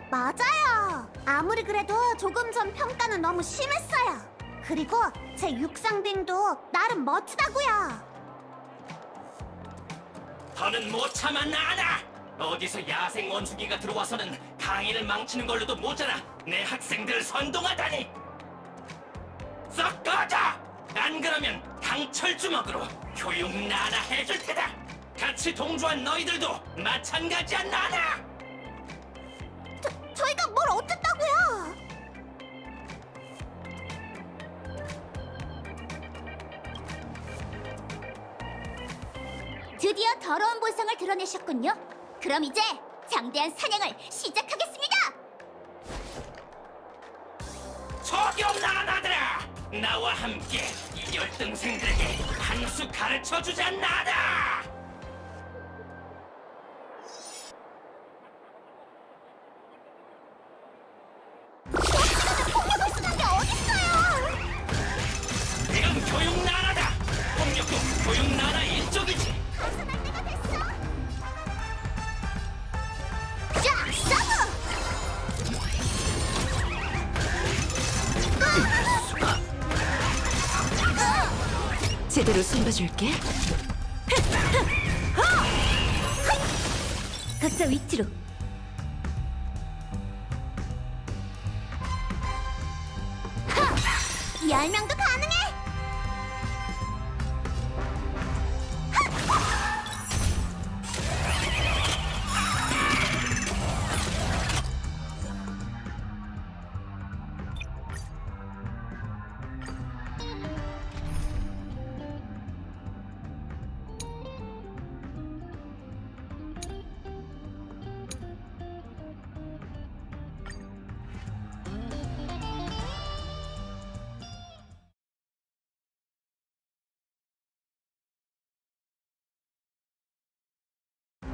맞아요. 아무리 그래도 조금 전 평가는 너무 심했어요. 그리고 제 육상빙도 나름 멋지다고요. 더는 못 참아 나나! 어디서 야생 원숭이가 들어와서는 강의를 망치는 걸로도 모자라 내 학생들을 선동하다니! 썩 꺼져! 안 그러면 강철 주먹으로 교육 나나 해줄 테다! 같이 동조한 너희들도 마찬가지야 나나! 저희가 뭘 어쨌다고요? 드디어 더러운 본성을 드러내셨군요. 그럼 이제 장대한 사냥을 시작하겠습니다. 속이 없나 나들아! 나와 함께 이 열등생들에게 한 수 가르쳐주자 나다! 폭력을 쓰는 게 어딨어요? 이건 교육 나라다! 폭력도 교육 나라 일종이지! 벗어날 때가 됐어. 자, 서브! 제대로 쏘아줄게. 각자 위치로. 열명도 가능해.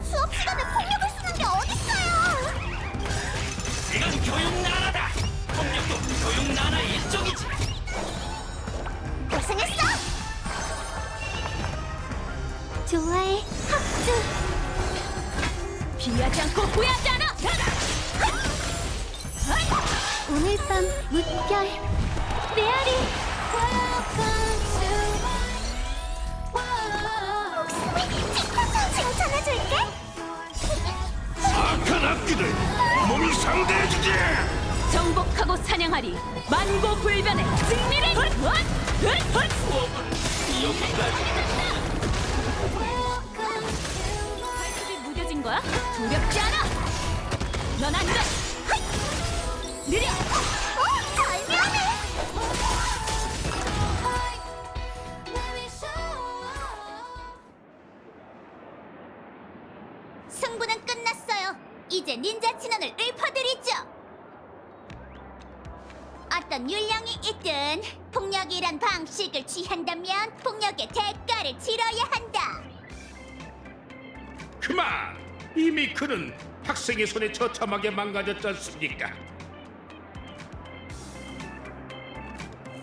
수업 시간에 폭력을 쓰는 게 어딨어요? 이건 교육 나라다! 폭력도 교육 나라 일종이지! 고생했어. 좋아해, 학주. 피하지 않고 후회하지 않아. 오늘 밤 물결 메아리. 목숨을 짚어서 칭찬해줄게. 악한 악기들 몸이 상대해주지. 정복하고 사냥하리. 만고불변의 승리를. 수업은 여기까지! 발톱이 무뎌진 거야? 두렵지 않아. 넌 안 돼. 느려. 잘 미안해. 승부는 끝났어요. 이제 닌자 친원을 읊어드리죠. 어떤 율령이 있든 폭력이란 방식을 취한다면 폭력의 대가를 치러야 한다. 그만! 이미 그는 학생의 손에 처참하게 망가졌지 않습니까?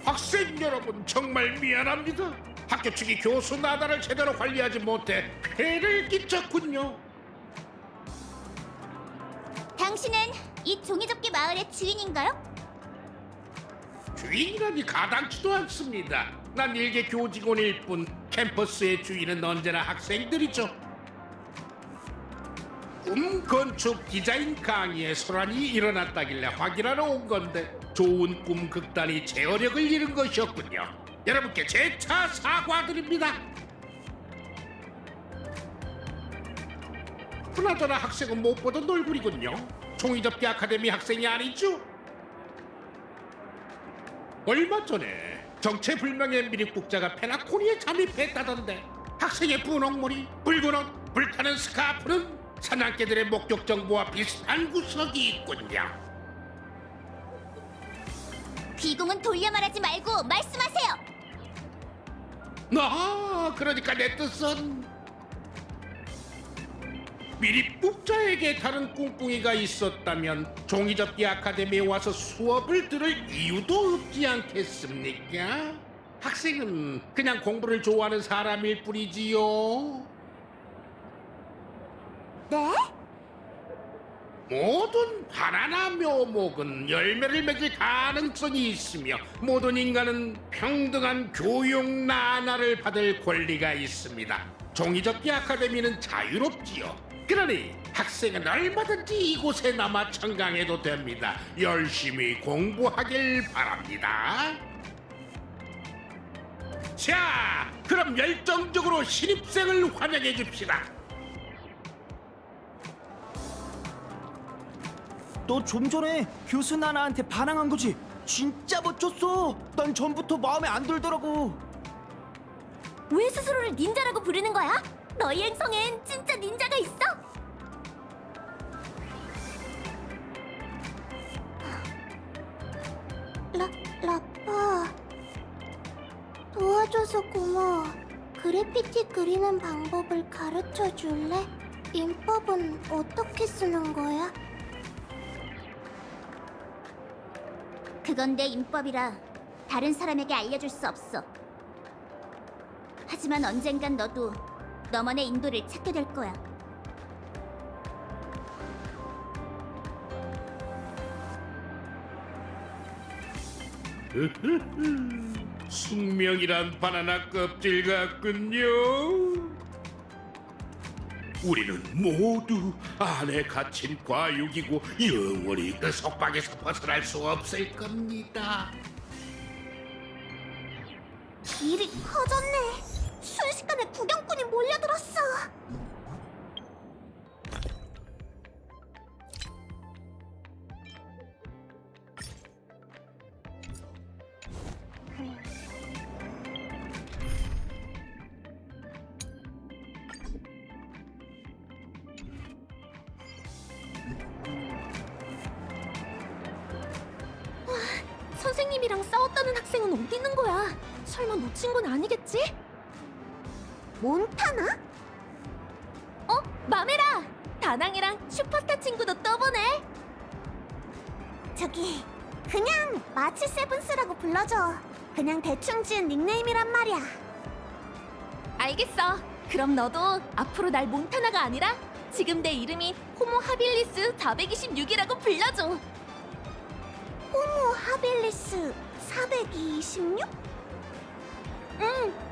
학생 여러분 정말 미안합니다. 학교 측이 교수 나다를 제대로 관리하지 못해 폐를 끼쳤군요. 당신은 이 종이접기 마을의 주인인가요? 주인이라니 가당치도 않습니다. 난 일개 교직원일 뿐 캠퍼스의 주인은 언제나 학생들이죠. 꿈 건축 디자인 강의에 소란이 일어났다길래 확인하러 온 건데 좋은 꿈 극단이 제어력을 잃은 것이었군요. 여러분께 재차 사과드립니다. 그나저나 학생은 못 보던 얼굴이군요. 종이접기 아카데미 학생이 아니죠? 얼마 전에 정체불명의 미립국자가 페나코니에 잠입했다던데 학생의 분홍머리, 붉은 옷, 불타는 스카프는 사냥개들의 목격 정보와 비슷한 구석이 있군요. 비공은 돌려 말하지 말고 말씀하세요. 그러니까 내 뜻은 미립국자에게 다른 꿍꿍이가 있었다면 종이접기 아카데미에 와서 수업을 들을 이유도 없지 않겠습니까? 학생은 그냥 공부를 좋아하는 사람일 뿐이지요. 네? 모든 바나나 묘목은 열매를 맺을 가능성이 있으며 모든 인간은 평등한 교육 나날을 받을 권리가 있습니다. 종이접기 아카데미는 자유롭지요. 그러니 학생은 얼마든지 이곳에 남아 청강해도 됩니다. 열심히 공부하길 바랍니다. 자, 그럼 열정적으로 신입생을 환영해 줍시다. 너 좀 전에 교수 나나한테 반항한 거지? 진짜 멋졌어. 난 전부터 마음에 안 들더라고. 왜 스스로를 닌자라고 부르는 거야? 너희 행성엔 진짜 닌자가 있어? 라파 도와줘서 고마워. 그래피티 그리는 방법을 가르쳐 줄래? 인법은 어떻게 쓰는 거야? 그건 내 인법이라 다른 사람에게 알려줄 수 없어. 하지만 언젠간 너도 너만의 인도를 찾게 될 거야. 숙명이란 바나나 껍질 같군요. 우리는 모두 안에 갇힌 과육이고 영원히 그 속박에서 벗어날 수 없을 겁니다. 일이 커졌네. 순식간에 구경꾼이 몰려들었어. 선생님이랑 싸웠다는 학생은 어디 있는 거야? 설마 놓친 건 아니겠지? 몬타나? 마메라! 다낭이랑 슈퍼스타 친구도 또 보네. 저기 그냥 마치 세븐스라고 불러줘. 그냥 대충 지은 닉네임이란 말이야. 알겠어. 그럼 너도 앞으로 날 몬타나가 아니라 지금 내 이름이 호모 하빌리스 426이라고 불러줘. 호모 하빌리스 426?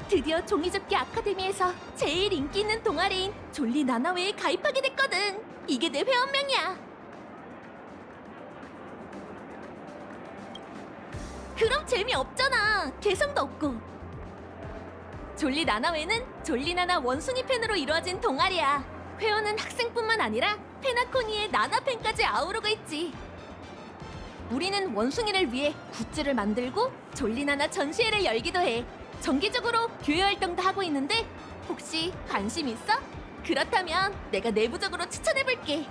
드디어 종이접기 아카데미에서 제일 인기 있는 동아리인 졸리 나나웨에 가입하게 됐거든. 이게 내 회원명이야. 그럼 재미없잖아. 개성도 없고. 졸리 나나웨는 졸리 나나 원숭이 팬으로 이루어진 동아리야. 회원은 학생뿐만 아니라 페나코니의 나나팬까지 아우르고 있지. 우리는 원숭이를 위해 굿즈를 만들고 졸리 나나 전시회를 열기도 해. 정기적으로 교회 활동도 하고 있는데 혹시 관심 있어? 그렇다면 내가 내부적으로 추천해볼게.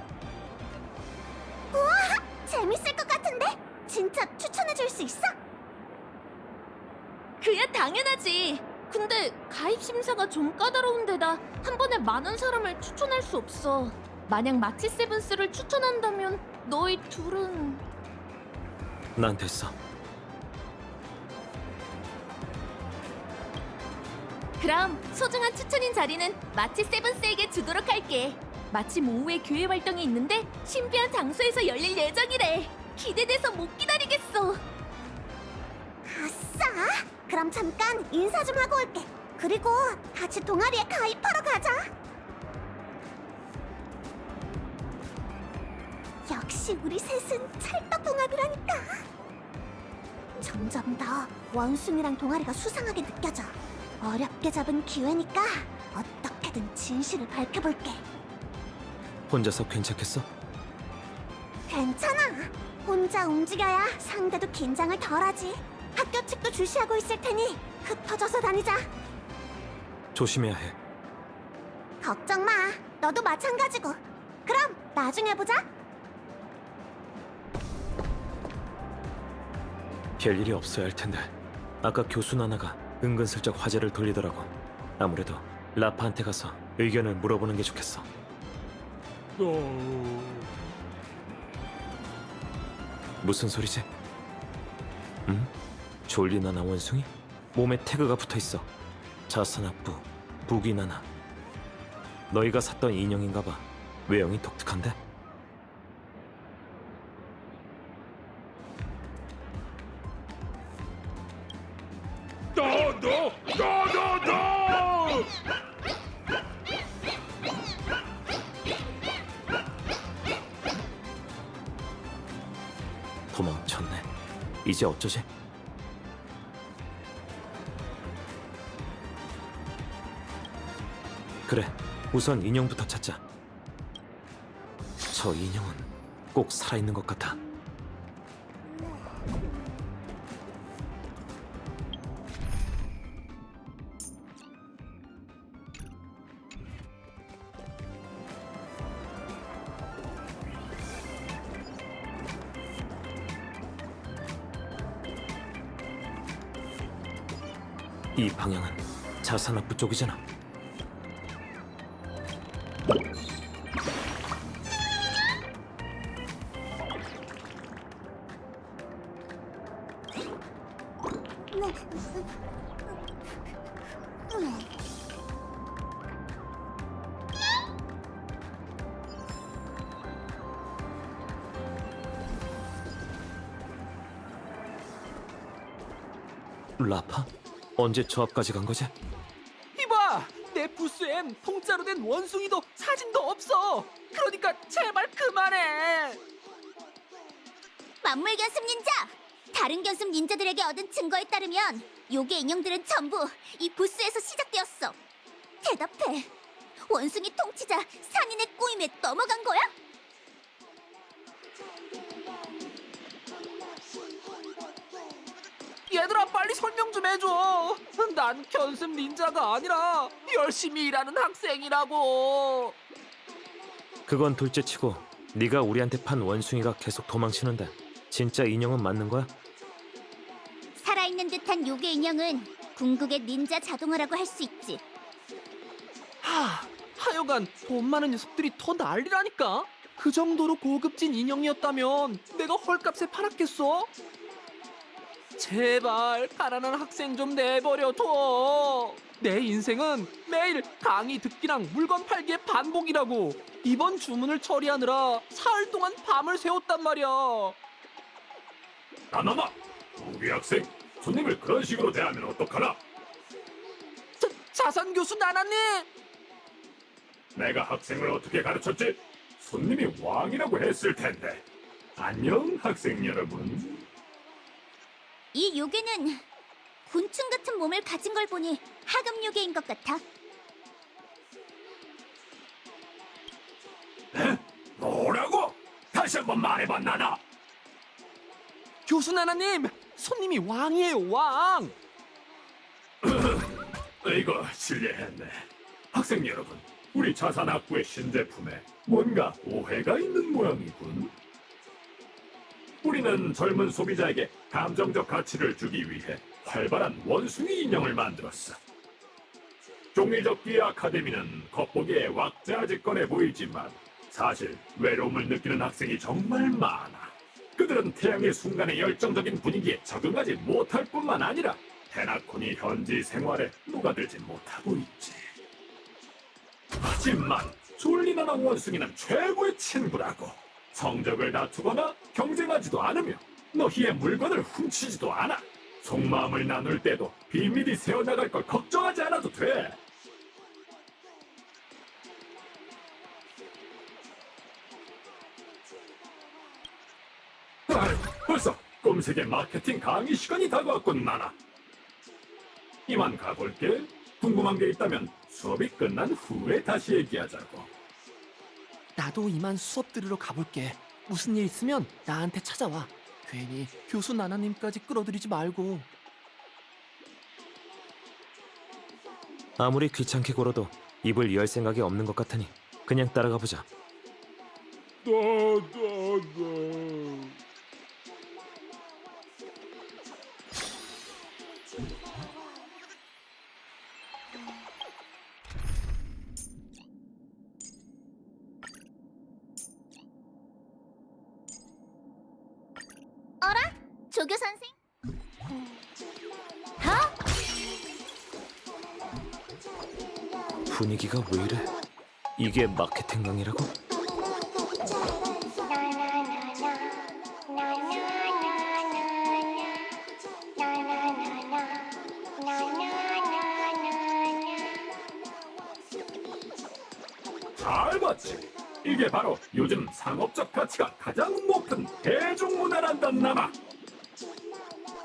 우와! 재밌을 것 같은데? 진짜 추천해줄 수 있어? 그야 당연하지. 근데 가입 심사가 좀 까다로운 데다 한 번에 많은 사람을 추천할 수 없어. 만약 마치 세븐스를 추천한다면 너희 둘은... 난 됐어. 그럼 소중한 추천인 자리는 마치 세븐스에게 주도록 할게. 마침 오후에 교회 활동이 있는데 신비한 장소에서 열릴 예정이래. 기대돼서 못 기다리겠어. 아싸! 그럼 잠깐 인사 좀 하고 올게. 그리고 같이 동아리에 가입하러 가자. 역시 우리 셋은 찰떡궁합이라니까. 점점 더 원숭이랑 동아리가 수상하게 느껴져. 어렵게 잡은 기회니까 어떻게든 진실을 밝혀볼게. 혼자서 괜찮겠어? 괜찮아. 혼자 움직여야 상대도 긴장을 덜하지. 학교 측도 주시하고 있을 테니 흩어져서 다니자. 조심해야 해. 걱정 마. 너도 마찬가지고. 그럼 나중에 보자. 별일이 없어야 할 텐데. 아까 교수 나나가 은근슬쩍 화제를 돌리더라고. 아무래도 라파한테 가서 의견을 물어보는 게 좋겠어. 무슨 소리지? 응? 졸리 나나 원숭이? 몸에 태그가 붙어있어. 자산학부, 부기 나나. 너희가 샀던 인형인가 봐. 외형이 독특한데? 도망쳤네. 이제 어쩌지? 그래, 우선 인형부터 찾자. 저 인형은 꼭 살아있는 것 같아. 이 방향은 자산학부 쪽이잖아. 라파? 언제 저 앞까지 간 거지? 이봐! 내 부스엔 통짜로 된 원숭이도 사진도 없어! 그러니까 제발 그만해! 만물 견습 닌자! 다른 견습 닌자들에게 얻은 증거에 따르면 요괴 인형들은 전부 이 부스에서 시작되었어. 대답해. 원숭이 통치자 산인의 꼬임에 넘어간 거야? 얘들아 빨리 설명 좀 해줘! 난 견습 닌자가 아니라 열심히 일하는 학생이라고! 그건 둘째치고 네가 우리한테 판 원숭이가 계속 도망치는데 진짜 인형은 맞는 거야? 살아있는 듯한 요괴 인형은 궁극의 닌자 자동화라고 할 수 있지. 하여간 돈 많은 녀석들이 더 난리라니까? 그 정도로 고급진 인형이었다면 내가 헐값에 팔았겠어? 제발 가난한 학생 좀 내버려둬. 내 인생은 매일 강의 듣기랑 물건 팔기의 반복이라고. 이번 주문을 처리하느라 사흘 동안 밤을 새웠단 말이야. 나나나! 우리 학생, 손님을 그런 식으로 대하면 어떡하나? 자산 교수 나나님! 내가 학생을 어떻게 가르쳤지? 손님이 왕이라고 했을 텐데. 안녕, 학생 여러분. 이 요괴는 곤충 같은 몸을 가진 걸 보니 하급 요괴인 것 같아. 뭐라고? 다시 한번 말해봐, 나나. 교수 나나님! 손님이 왕이에요, 왕! 이거 실례했네. 학생 여러분, 우리 자산학부의 신제품에 뭔가 오해가 있는 모양이군. 우리는 젊은 소비자에게 감정적 가치를 주기 위해 활발한 원숭이 인형을 만들었어. 종이접기 아카데미는 겉보기에 왁자지껄해 보이지만 사실 외로움을 느끼는 학생이 정말 많아. 그들은 태양의 순간의 열정적인 분위기에 적응하지 못할 뿐만 아니라 페나콘이 현지 생활에 녹아들지 못하고 있지. 하지만 졸리나나 원숭이는 최고의 친구라고. 성적을 다투거나 경쟁하지도 않으며 너희의 물건을 훔치지도 않아. 속마음을 나눌 때도 비밀이 새어나갈 걸 걱정하지 않아도 돼. 벌써 꼼색의 마케팅 강의 시간이 다가왔군, 나나. 이만 가볼게. 궁금한 게 있다면 수업이 끝난 후에 다시 얘기하자고. 나도 이만 수업 들으러 가볼게. 무슨 일 있으면 나한테 찾아와. 괜히 교수 나나님까지 끌어들이지 말고. 아무리 귀찮게 굴어도 입을 열 생각이 없는 것 같으니 그냥 따라가 보자. 어라? 조교 선생? 분위기가 왜 이래? 이게 마케팅 강의라고? 잘 봤지. 이게 바로 요즘 상업적 가치가 가장 높은 대중문화란단 남아.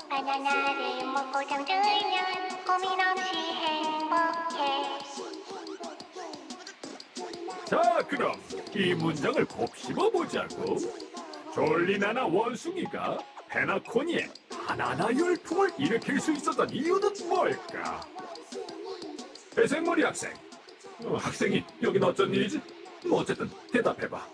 바나나를 먹고 잠들면 고민 없이 행복해. 자, 그럼 이 문장을 곱씹어보자고. 졸리나나 원숭이가 페나코니에 바나나 열풍을 일으킬 수 있었던 이유는 뭘까? 배생머리 학생. 학생이 여긴 어쩐 일이지? 뭐 어쨌든 대답해봐.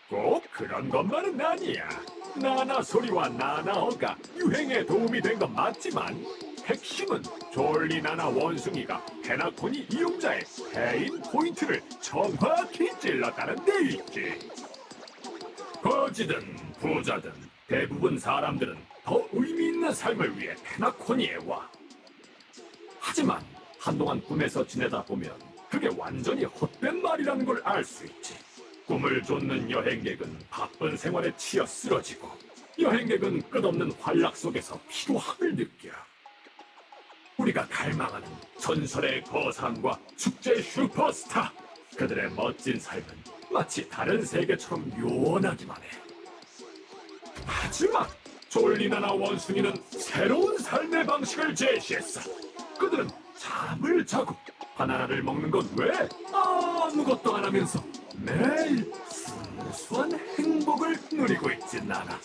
꼭 그런 것만은 아니야. 나나 소리와 나나어가 유행에 도움이 된 건 맞지만 핵심은 졸리나나 원숭이가 페나코니 이용자의 페인 포인트를 정확히 찔렀다는 데 있지. 거지든 부자든 대부분 사람들은 더 의미 있는 삶을 위해 페나코니에 와. 하지만 한동안 꿈에서 지내다 보면 그게 완전히 헛된 말이라는 걸 알 수 있지. 꿈을 쫓는 여행객은 바쁜 생활에 치여 쓰러지고 여행객은 끝없는 활락 속에서 피로함을 느껴. 우리가 갈망하는 전설의 거상과 축제 슈퍼스타, 그들의 멋진 삶은 마치 다른 세계처럼 요원하기만 해. 하지만 졸리나나 원숭이는 새로운 삶의 방식을 제시했어. 그들은 잠을 자고 바나나를 먹는 것 외에 아무것도 안 하면서 매일 순수한 행복을 누리고 있진 않아.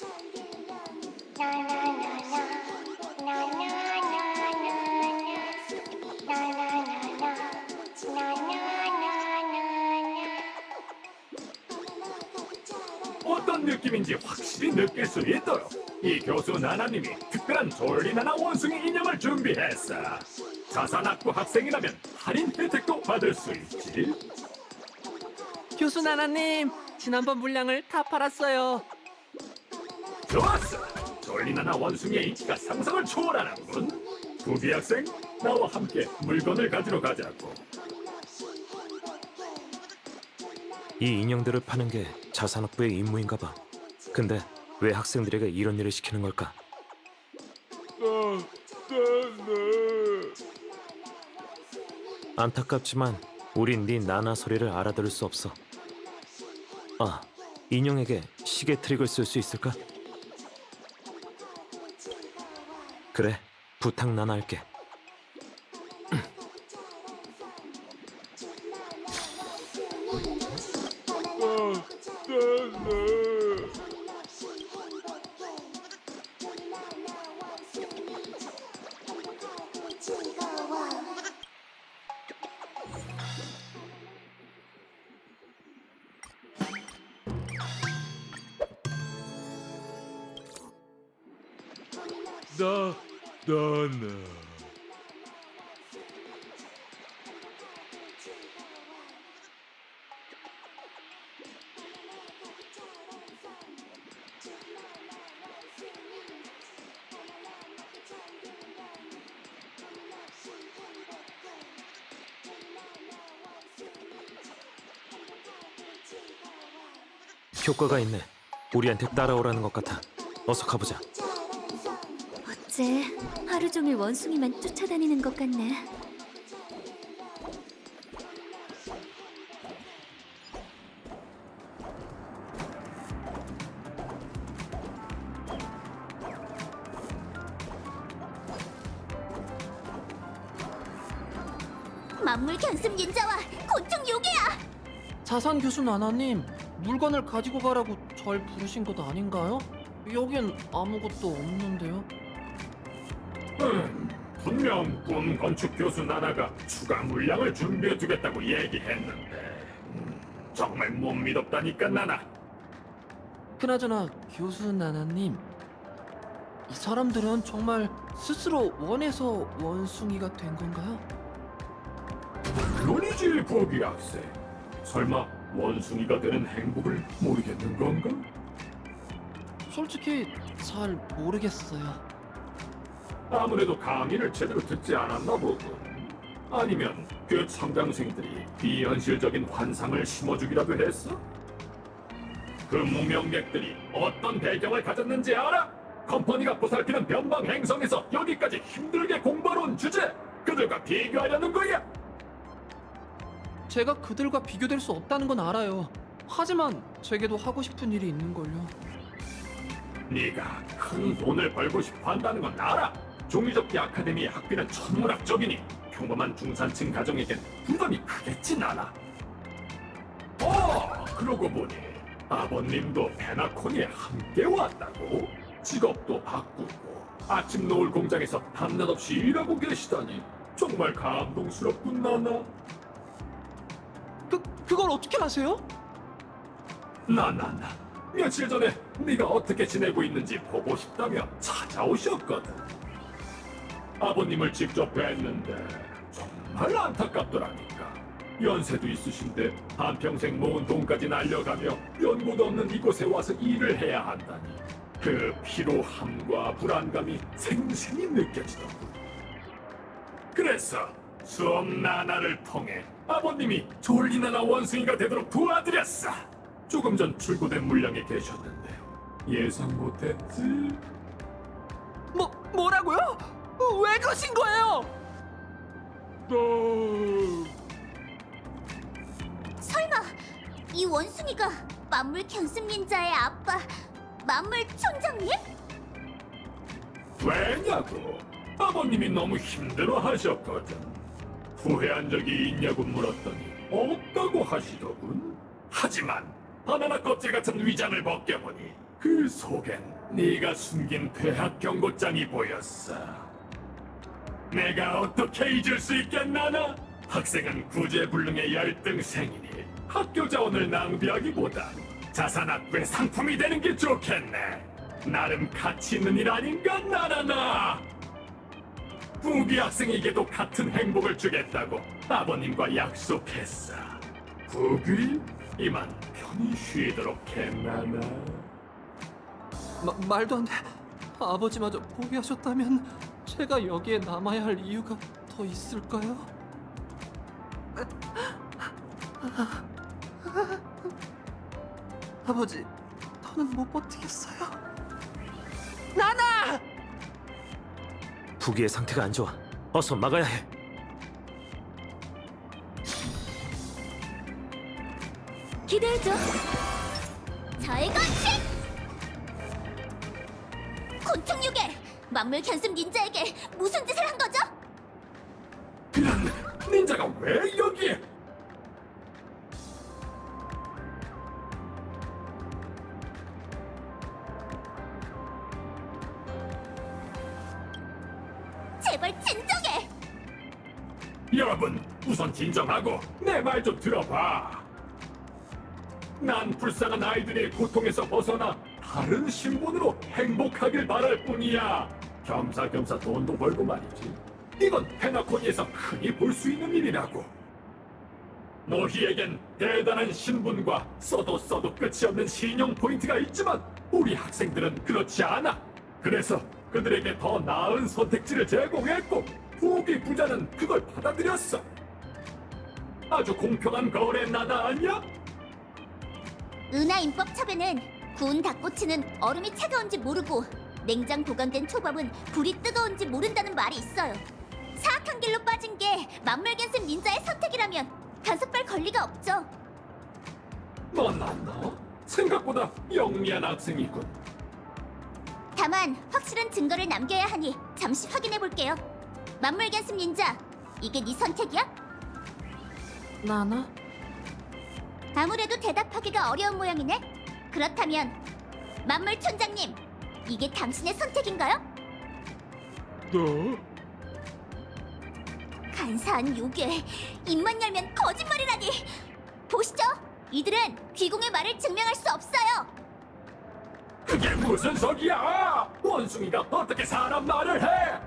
어떤 느낌인지 확실히 느낄 수 있도록 이 교수 나나님이 특별한 졸리나나 원숭이 인형을 준비했어. 자산학부 학생이라면 할인 혜택도 받을 수 있지. 교수 나나님, 지난번 물량을 다 팔았어요. 좋았어. 졸리나나 원숭이의 인기가 상상을 초월하는군. 부비 학생, 나와 함께 물건을 가지러 가자고. 이 인형들을 파는 게 자산학부의 임무인가 봐. 근데 왜 학생들에게 이런 일을 시키는 걸까? 안타깝지만 우린 네 나나 소리를 알아들을 수 없어. 아, 인형에게 시계 트릭을 쓸 수 있을까? 그래, 부탁 나나 할게. 나나. 효과가 있네. 우리한테 따라오라는 것 같아. 어서 가보자. 어째 하루 종일 원숭이만 쫓아다니는 것 같네. 만물 견습 닌자와 곤충 요괴야. 자산 교수 나나님, 물건을 가지고 가라고 절 부르신 것 아닌가요? 여긴 아무것도 없는데요. 분명 꿈 건축 교수 나나가 추가 물량을 준비해 두겠다고 얘기했는데 정말 못 믿었다니까 나나. 그나저나 교수 나나님, 이 사람들은 정말 스스로 원해서 원숭이가 된 건가요? 물론이지, 보기 학생. 설마 원숭이가 되는 행복을 모르겠는 건가? 솔직히 잘 모르겠어요. 아무래도 강의를 제대로 듣지 않았나 보군. 아니면 그 청장생들이 비현실적인 환상을 심어주기라도 했어? 그 무명객들이 어떤 배경을 가졌는지 알아? 컴퍼니가 보살피는 변방 행성에서 여기까지 힘들게 공부하러 온 주제, 그들과 비교하려는 거야. 제가 그들과 비교될 수 없다는 건 알아요. 하지만 제게도 하고 싶은 일이 있는걸요. 네가 큰 돈을 벌고 싶어 한다는 건 알아. 종이접기 아카데미의 학비는 천문학적이니 평범한 중산층 가정에겐 부담이 크겠진 않아. 그러고 보니 아버님도 페나코니에 함께 왔다고? 직업도 바꾸고 아침 노을 공장에서 밤낮 없이 일하고 계시다니 정말 감동스럽군, 나나. 그걸 어떻게 아세요? 나나나 며칠 전에 네가 어떻게 지내고 있는지 보고 싶다며 찾아오셨거든. 아버님을 직접 뵀는데 정말 안타깝더라니까. 연세도 있으신데 한평생 모은 돈까지 날려가며 연고도 없는 이곳에 와서 일을 해야 한다니 그 피로함과 불안감이 생생히 느껴지더군. 그래서 수업 나나를 통해 아버님이 졸리나나 원숭이가 되도록 도와드렸어. 조금 전 출고된 물량에 계셨는데 예상 못했지? 뭐라고요? 왜 그러신 거예요? 설마 이 원숭이가 만물 견습 닌자의 아빠 만물 촌장님? 왜냐고? 아버님이 너무 힘들어 하셨거든. 후회한 적이 있냐고 물었더니 없다고 하시더군. 하지만 바나나 껍질 같은 위장을 벗겨보니 그 속엔 네가 숨긴 퇴학 경고장이 보였어. 내가 어떻게 잊을 수 있겠나나? 학생은 구제불능의 열등생이니 학교 자원을 낭비하기보다 자산학부의 상품이 되는 게 좋겠네. 나름 가치 있는 일 아닌가, 나나나? 부귀 학생에게도 같은 행복을 주겠다고 아버님과 약속했어. 부귀? 이만 편히 쉬도록 했나나? 말도 안 돼. 아버지마저 포기하셨다면 제가 여기에 남아야 할 이유가 더 있을까요? 아버지, 더는 못 버티겠어요. 나나! 부기의 상태가 안 좋아. 어서 막아야 해. 기대해줘. 절건식! 곤충육에 만물 견습 닌자에게 무슨 짓을 한 거죠? 그런 닌자가 왜 여기에? 제발 진정해! 여러분, 우선 진정하고 내 말 좀 들어봐. 난 불쌍한 아이들의 고통에서 벗어나 다른 신분으로 행복하길 바랄 뿐이야. 겸사겸사 돈도 벌고 말이지. 이건 페나코니에서 흔히 볼 수 있는 일이라고. 너희에겐 대단한 신분과 써도 끝이 없는 신용 포인트가 있지만 우리 학생들은 그렇지 않아. 그래서 그들에게 더 나은 선택지를 제공했고 부귀 부자는 그걸 받아들였어. 아주 공평한 거래 나다 아니야? 은하 인법첩에는 구운 닭꼬치는 얼음이 차가운지 모르고 냉장 보관된 초밥은 불이 뜨거운지 모른다는 말이 있어요. 사악한 길로 빠진 게 만물 견습 닌자의 선택이라면 단속할 권리가 없죠. 만났나? 생각보다 영리한 학생이군. 다만 확실한 증거를 남겨야 하니 잠시 확인해 볼게요. 만물 견습 닌자, 이게 네 선택이야? 나나? 아무래도 대답하기가 어려운 모양이네. 그렇다면 만물 촌장님, 이게 당신의 선택인가요? 간사한 요괴, 입만 열면 거짓말이라니. 보시죠, 이들은 귀공의 말을 증명할 수 없어요. 그게 무슨 소리야? 원숭이가 어떻게 사람 말을 해?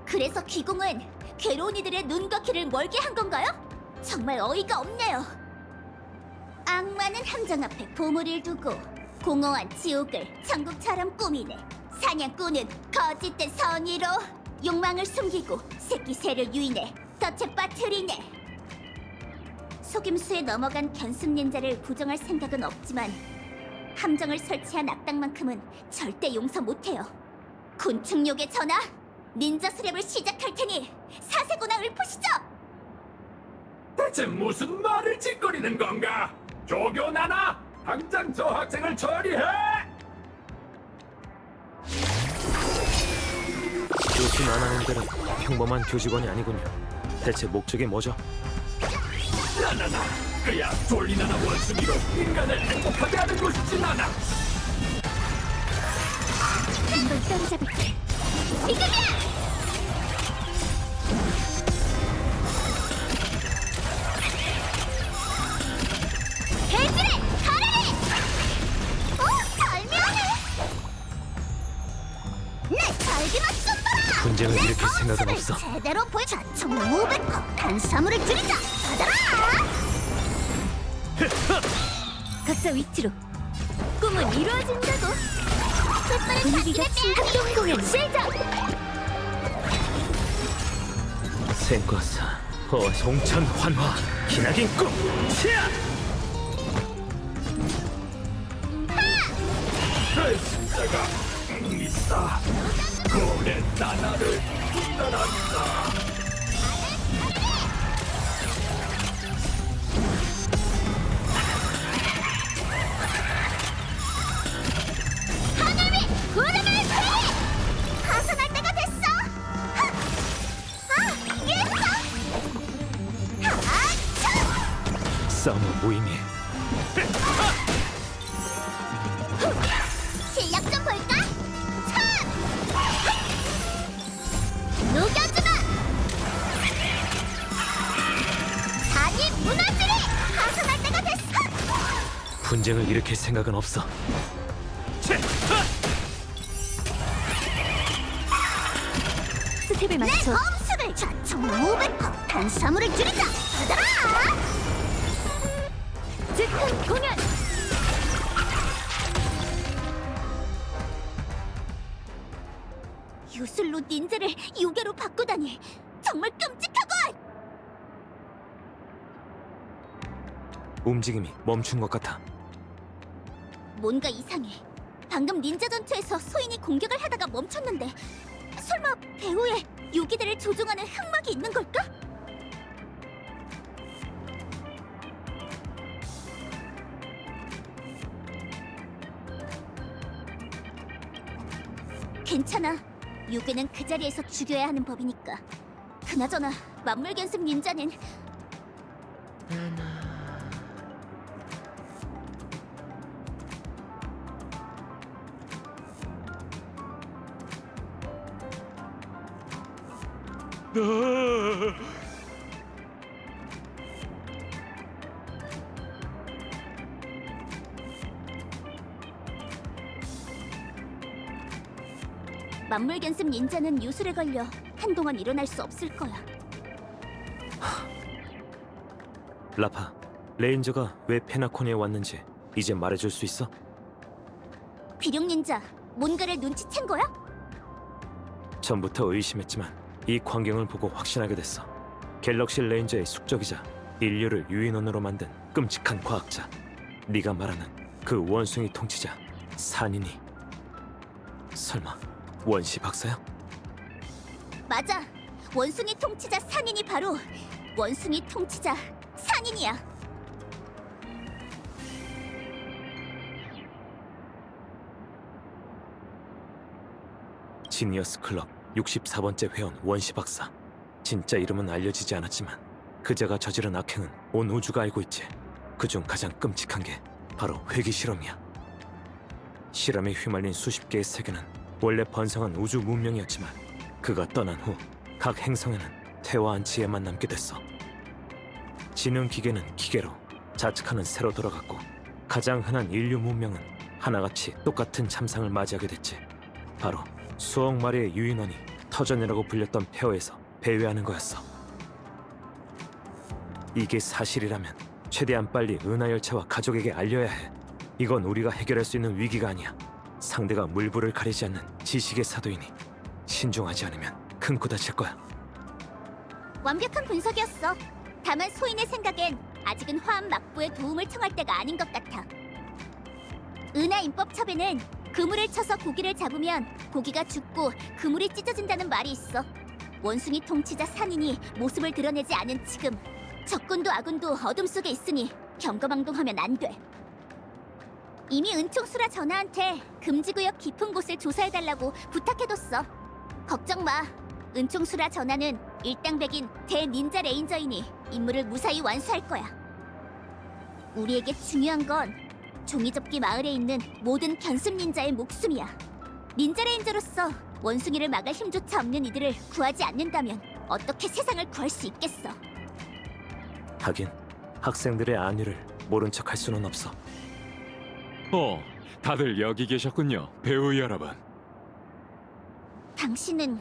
그래서 귀공은 괴로운 이들의 눈과 귀를 멀게 한 건가요? 정말 어이가 없네요. 악마는 함정 앞에 보물을 두고 공허한 지옥을 천국처럼 꾸미네. 사냥꾼은 거짓된 선의로 욕망을 숨기고 새끼 새를 유인해 덫에 빠뜨리네. 속임수에 넘어간 견습 닌자를 부정할 생각은 없지만 함정을 설치한 악당만큼은 절대 용서 못해요. 곤충욕의 전하, 닌자 수렵을 시작할 테니 사세고나 읊으시죠. 대체 무슨 말을 짓거리는 건가? 조교 나나, 당장 저 학생을 처리해! 교수 나나님들은 평범한 교직원이 아니군요. 대체 목적이 뭐죠? 나나나, 그야 졸리나나 원숭이로 인간을 행복하게 하는 것이지 나나. 한번 따라잡을게. 지금이야! 대지를 가라리! 절묘하네! 내 잘기맛 좀 봐라! 분쟁을 내 일으킬 생각은 검수를 없어. 제대로 보여줘! 총 500컵 탄수화물을 줄이자! 받아라! 각자 위치로 꿈은 이루어진다고! 분위기가 합동 공연 시작! 생과사 송천 환화 기나긴 꿈 치아! 배신자가 있다. 고래 나나를 따랐다. 하늘 위 구름을 펴! 하산할 때가 됐어! 하! 아! 이겼어! 하차! 싸움은 무의미해. 실력 좀 볼까? 참! 녹여주마! 산이 무너지리! 하산할 때가 됐어! 분쟁을 일으킬 생각은 없어. 스텝에 맞춰 내 검수를 자총 500컵 탄수화물을 줄이자! 받아라! 즉흥 공연! 요술로 닌자를 요괴로 바꾸다니 정말 끔찍하군! 움직임이 멈춘 것 같아. 뭔가 이상해. 방금 닌자 전투에서 소인이 공격을 하다가 멈췄는데 설마 배후에 요괴들을 조종하는 흑막이 있는 걸까? 괜찮아. 요괴는 그 자리에서 죽여야 하는 법이니까. 그나저나 만물견습 닌자는 만물견습 닌자는 요술에 걸려 한동안 일어날 수 없을 거야. 라파, 레인저가 왜 페나코니에 왔는지 이제 말해줄 수 있어? 비룡 닌자, 뭔가를 눈치챈 거야? 전부터 의심했지만 이 광경을 보고 확신하게 됐어. 갤럭시 레인저의 숙적이자 인류를 유인원으로 만든 끔찍한 과학자. 네가 말하는 그 원숭이 통치자 산인이 설마 원시 박사야? 맞아. 원숭이 통치자 산인이 바로 원숭이 통치자 산인이야. 지니어스 클럽 64번째 회원 원시 박사. 진짜 이름은 알려지지 않았지만 그자가 저지른 악행은 온 우주가 알고 있지. 그중 가장 끔찍한 게 바로 회귀 실험이야. 실험에 휘말린 수십 개의 세계는 원래 번성한 우주 문명이었지만 그가 떠난 후 각 행성에는 태화한 지혜만 남게 됐어. 지능 기계는 기계로, 자측하는 새로 돌아갔고 가장 흔한 인류 문명은 하나같이 똑같은 참상을 맞이하게 됐지. 바로 수억 마리의 유인원이 터전이라고 불렸던 폐허에서 배회하는 거였어. 이게 사실이라면 최대한 빨리 은하열차와 가족에게 알려야 해. 이건 우리가 해결할 수 있는 위기가 아니야. 상대가 물불을 가리지 않는 지식의 사도이니 신중하지 않으면 큰 코 다칠 거야. 완벽한 분석이었어. 다만 소인의 생각엔 아직은 화암 막부의 도움을 청할 때가 아닌 것 같아. 은하 인법첩에는 그물을 쳐서 고기를 잡으면 고기가 죽고 그물이 찢어진다는 말이 있어. 원숭이 통치자 산인이 모습을 드러내지 않은 지금 적군도 아군도 어둠 속에 있으니 경거망동하면 안 돼. 이미 은총수라 전하한테 금지구역 깊은 곳을 조사해달라고 부탁해뒀어. 걱정 마. 은총수라 전하는 일당백인 대닌자 레인저이니 임무를 무사히 완수할 거야. 우리에게 중요한 건 종이접기 마을에 있는 모든 견습 닌자의 목숨이야. 닌자 레인저로서 원숭이를 막을 힘조차 없는 이들을 구하지 않는다면 어떻게 세상을 구할 수 있겠어? 하긴 학생들의 안위를 모른 척 할 수는 없어. 다들 여기 계셨군요, 배우 여러분. 당신은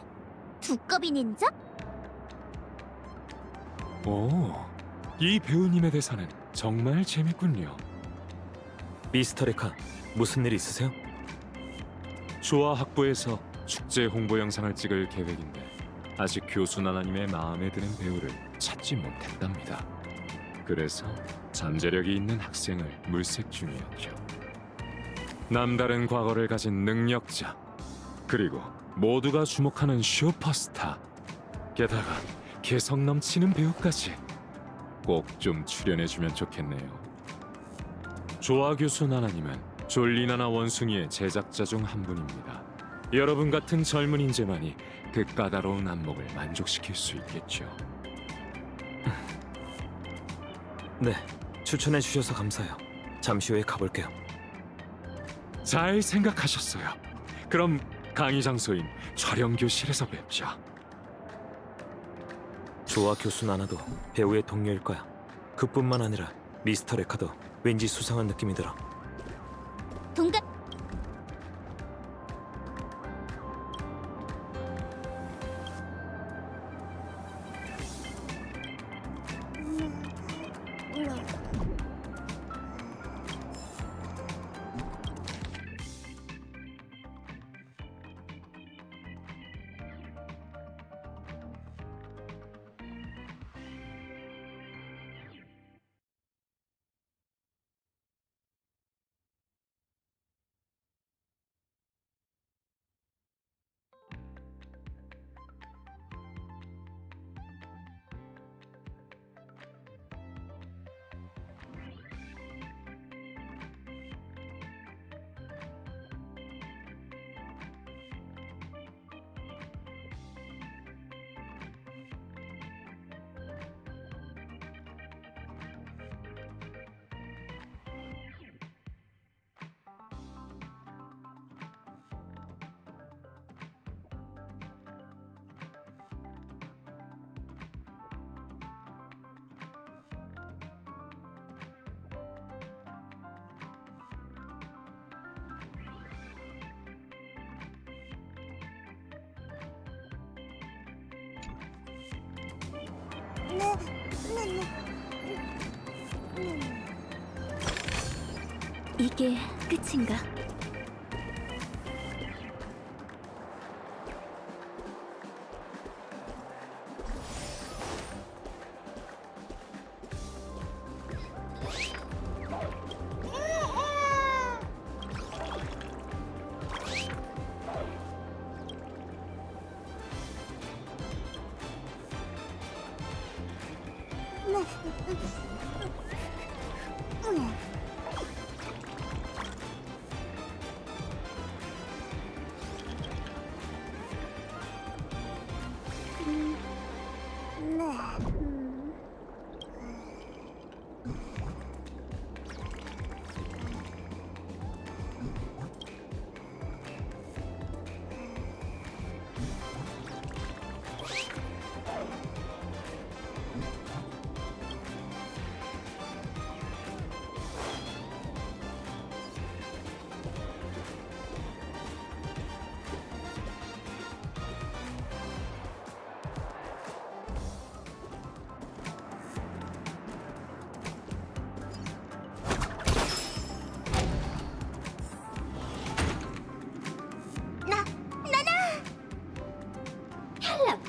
두꺼비 닌자? 이 배우님의 대사는 정말 재밌군요. 미스터 레카, 무슨 일 있으세요? 조아 학부에서 축제 홍보 영상을 찍을 계획인데 아직 교수 나나님의 마음에 드는 배우를 찾지 못했답니다. 그래서 잠재력이 있는 학생을 물색 중이었죠. 남다른 과거를 가진 능력자, 그리고 모두가 주목하는 슈퍼스타, 게다가 개성 넘치는 배우까지 꼭 좀 출연해주면 좋겠네요. 조아 교수 나나님은 졸리나나 원숭이의 제작자 중 한 분입니다. 여러분 같은 젊은 인재만이 그 까다로운 안목을 만족시킬 수 있겠죠. 네, 추천해 주셔서 감사해요. 잠시 후에 가볼게요. 잘 생각하셨어요. 그럼 강의 장소인 촬영 교실에서 뵙죠. 조아 교수 나나도 배우의 동료일 거야. 그뿐만 아니라 미스터 레카도 왠지 수상한 느낌이 들어. 동갑 이게 끝인가?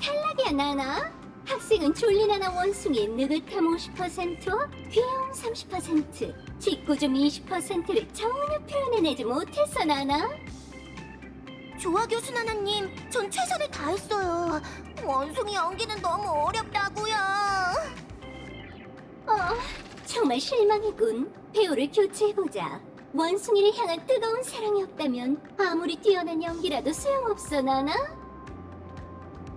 탈락이야 나나. 학생은 졸리나나 원숭이 느긋함 50%, 귀여움 표정 30%, 직구좀 20%를 전혀 표현해내지 못했어, 나나? 조아 교수 나나님, 전 최선을 다했어요. 원숭이 연기는 너무 어렵다고요. 정말 실망이군. 배우를 교체해보자. 원숭이를 향한 뜨거운 사랑이 없다면 아무리 뛰어난 연기라도 소용없어, 나나?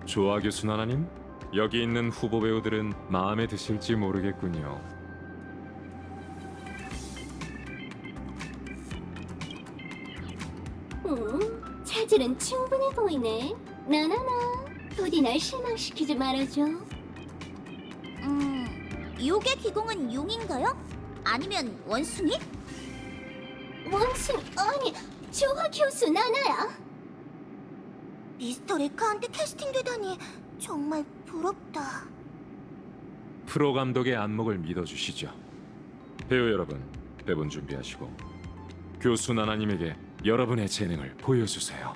조아 교수 나나님, 여기 있는 후보 배우들은 마음에 드실지 모르겠군요. 차질은 충분해 보이네. 나나나, 부디 날 실망시키지 말아줘. 요괴 기공은 용인가요? 아니면 원숭이? 원숭이, 아니, 조화 교수 나나야. 미스터 레카한테 캐스팅되다니 정말 부럽다. 프로 감독의 안목을 믿어주시죠. 배우 여러분, 대본 준비하시고 교수 나나님에게 여러분의 재능을 보여주세요.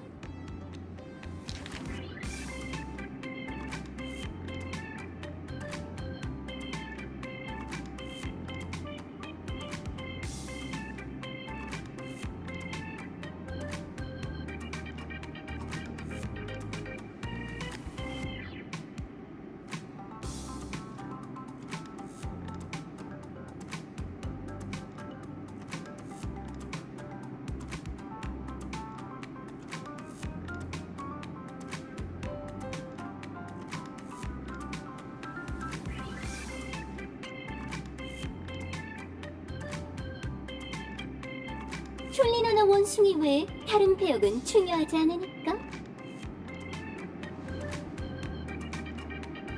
졸리나나 원숭이 외에 다른 배역은 중요하지 않으니까.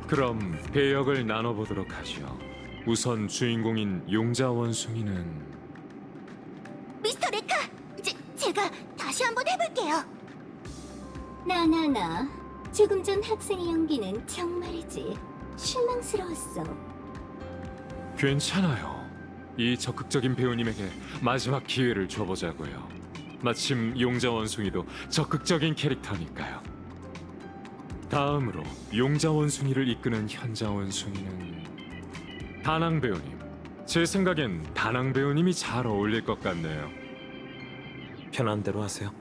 그럼 배역을 나눠보도록 하죠. 우선 주인공인 용자 원숭이는 미스터 레카! 제가 다시 한번 해볼게요. 나나나, 조금 전 학생의 연기는 정말이지 실망스러웠어. 괜찮아요. 이 적극적인 배우님에게 마지막 기회를 줘보자고요. 마침 용자 원숭이도 적극적인 캐릭터니까요. 다음으로 용자 원숭이를 이끄는 현자 원숭이는 다낭 배우님. 제 생각엔 다낭 배우님이 잘 어울릴 것 같네요. 편한 대로 하세요.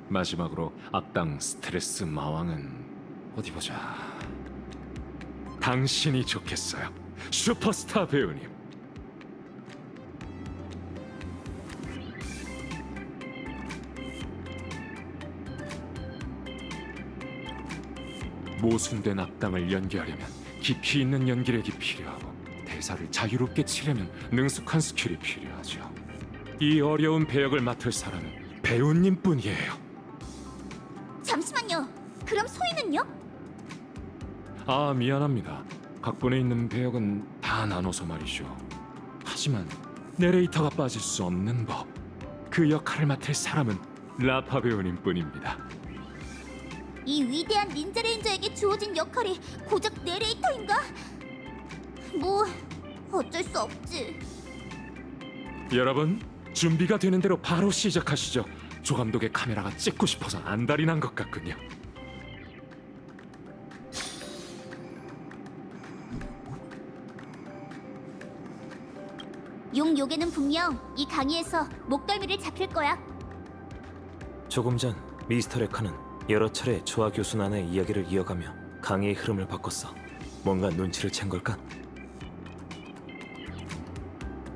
마지막으로 악당 스트레스 마왕은 어디 보자. 당신이 좋겠어요. 슈퍼스타 배우님. 모순된 악당을 연기하려면 깊이 있는 연기력이 필요하고 대사를 자유롭게 치려면 능숙한 스킬이 필요하죠. 이 어려운 배역을 맡을 사람은 배우님뿐이에요. 잠시만요. 그럼 소희는요? 아, 미안합니다. 각본에 있는 배역은 다 나눠서 말이죠. 하지만 내레이터가 빠질 수 없는 법. 그 역할을 맡을 사람은 라파 배우님뿐입니다. 이 위대한 닌자 레인저에게 주어진 역할이 고작 내레이터인가? 뭐 어쩔 수 없지. 여러분, 준비가 되는 대로 바로 시작하시죠. 조 감독의 카메라가 찍고 싶어서 안달이 난 것 같군요. 용 요괴는 분명 이 강의에서 목덜미를 잡힐 거야. 조금 전 미스터 레카는 여러 차례 조아 교수 나나의 이야기를 이어가며 강의의 흐름을 바꿨어. 뭔가 눈치를 챈 걸까?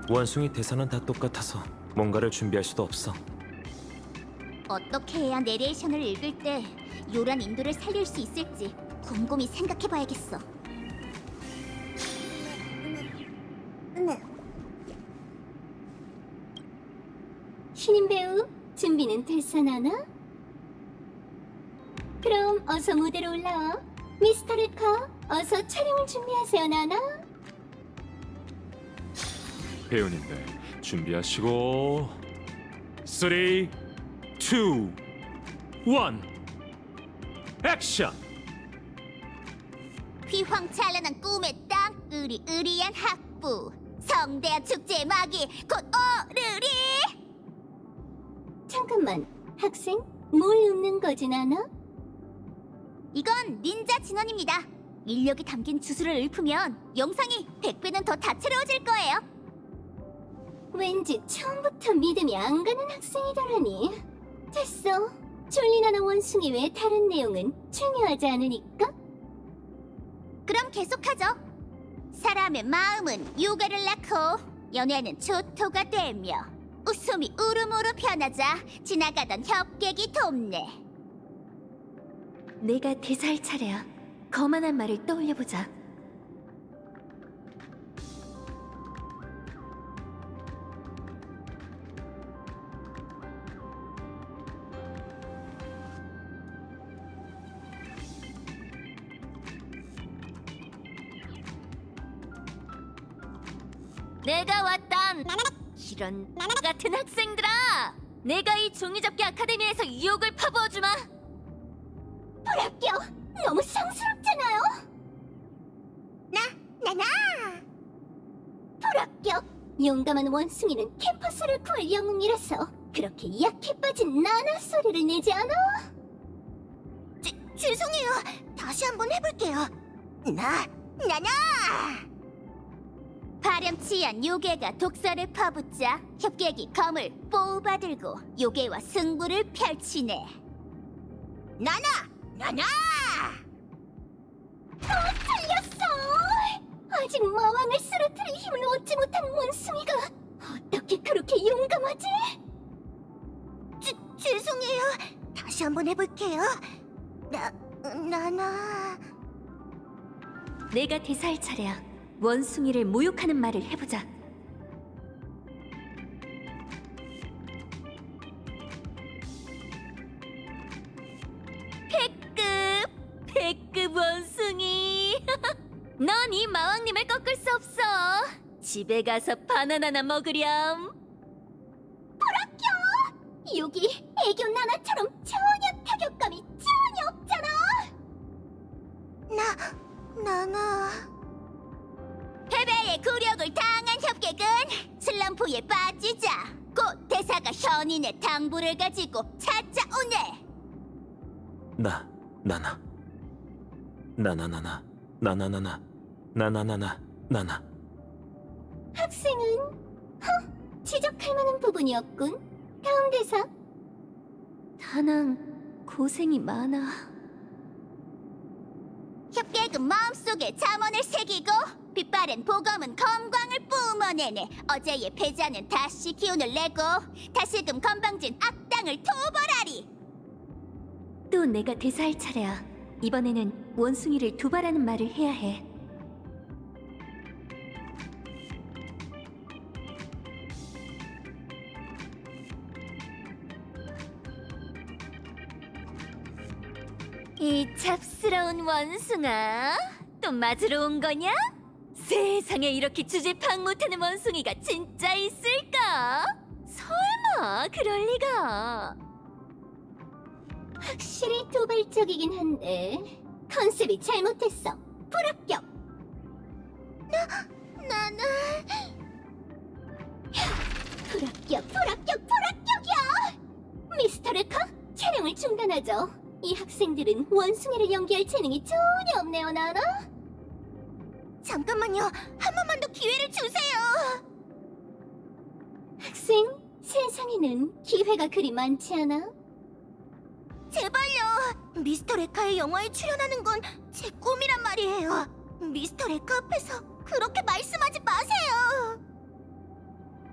원숭이 대사는 다 똑같아서 뭔가를 준비할 수도 없어. 어떻게 해야 내레이션을 읽을 때 요란 인도를 살릴 수 있을지 곰곰이 생각해봐야겠어. 신인 배우, 준비는 됐어, 나나? 그럼 어서 무대로 올라와. 미스터 레카, 어서 촬영을 준비하세요, 나나. 배우님들 준비하시고 3, 2, 1 액션! 휘황찬란한 꿈의 땅, 으리으리한 학부, 성대한 축제의 막이 곧 오르리. 잠깐만, 학생, 뭘 읊는 거지, 나나? 이건 닌자 진원입니다. 인력이 담긴 주술을 읊으면 영상이 100배는 더 다채로워질 거예요. 왠지 처음부터 믿음이 안 가는 학생이더라니. 됐어. 졸리나나 원숭이 외 다른 내용은 중요하지 않으니까. 그럼 계속하죠. 사람의 마음은 요가를 낳고 연애는 초토가 되며 웃음이 울음으로 변하자 지나가던 협객이 돕네. 내가 대사할 차례야. 거만한 말을 떠올려보자. 내가 왔단 이런 같은 학생들아! 내가 이 종이접기 아카데미에서 유혹을 퍼부어주마! 불합격! 너무 상스럽잖아요. 나나! 불합격! 용감한 원숭이는 캠퍼스를 구할 영웅이라서 그렇게 약해 빠진 나나 소리를 내지 않아? 죄송해요. 다시 한번 해볼게요. 나나! 파렴치한 요괴가 독서를 퍼붓자 협객이 검을 뽑아들고 요괴와 승부를 펼치네. 나나! 틀렸어! 아직 마왕을 쓰러뜨릴 힘을 얻지 못한 원숭이가 어떻게 그렇게 용감하지? 죄송해요. 다시 한번 해볼게요. 나나... 내가 대사할 차례야. 원숭이를 모욕하는 말을 해보자. 패급 원숭이. 넌 이 마왕님을 꺾을 수 없어. 집에 가서 바나나나 먹으렴. 여기 애교 나나처럼 전혀 타격감이 전혀 없잖아. 나나... 패배의 굴욕을 당한 협객은 슬럼프에 빠지자 곧 대사가 현인의 당부를 가지고 찾아오네. 나나나나. 학생은 지적할 만한 부분이었군. 다음 대사. 다낭 고생이 많아. 협객은 마음속에 잠언을 새기고 빛바랜 보검은 검광을 뿜어내네. 어제의 패자는 다시 기운을 내고 다시금 건방진 악당을 토벌하리. 또 내가 대사할 차례야. 이번에는 원숭이를 두발하는 말을 해야 해. 이 잡스러운 원숭아, 또 맞으러 온 거냐? 세상에 이렇게 주제파악 못하는 원숭이가 진짜 있을까? 설마 그럴 리가. 확실히 도발적이긴 한데 컨셉이 잘못했어. 불합격. 나나... 불합격이야. 미스터 레카, 촬영을 중단하죠. 이 학생들은 원숭이를 연기할 재능이 전혀 없네요, 나나. 잠깐만요. 한 번만 더 기회를 주세요. 학생, 세상에는 기회가 그리 많지 않아? 제발요. 미스터 레카의 영화에 출연하는 건 제 꿈이란 말이에요. 미스터 레카 앞에서 그렇게 말씀하지 마세요.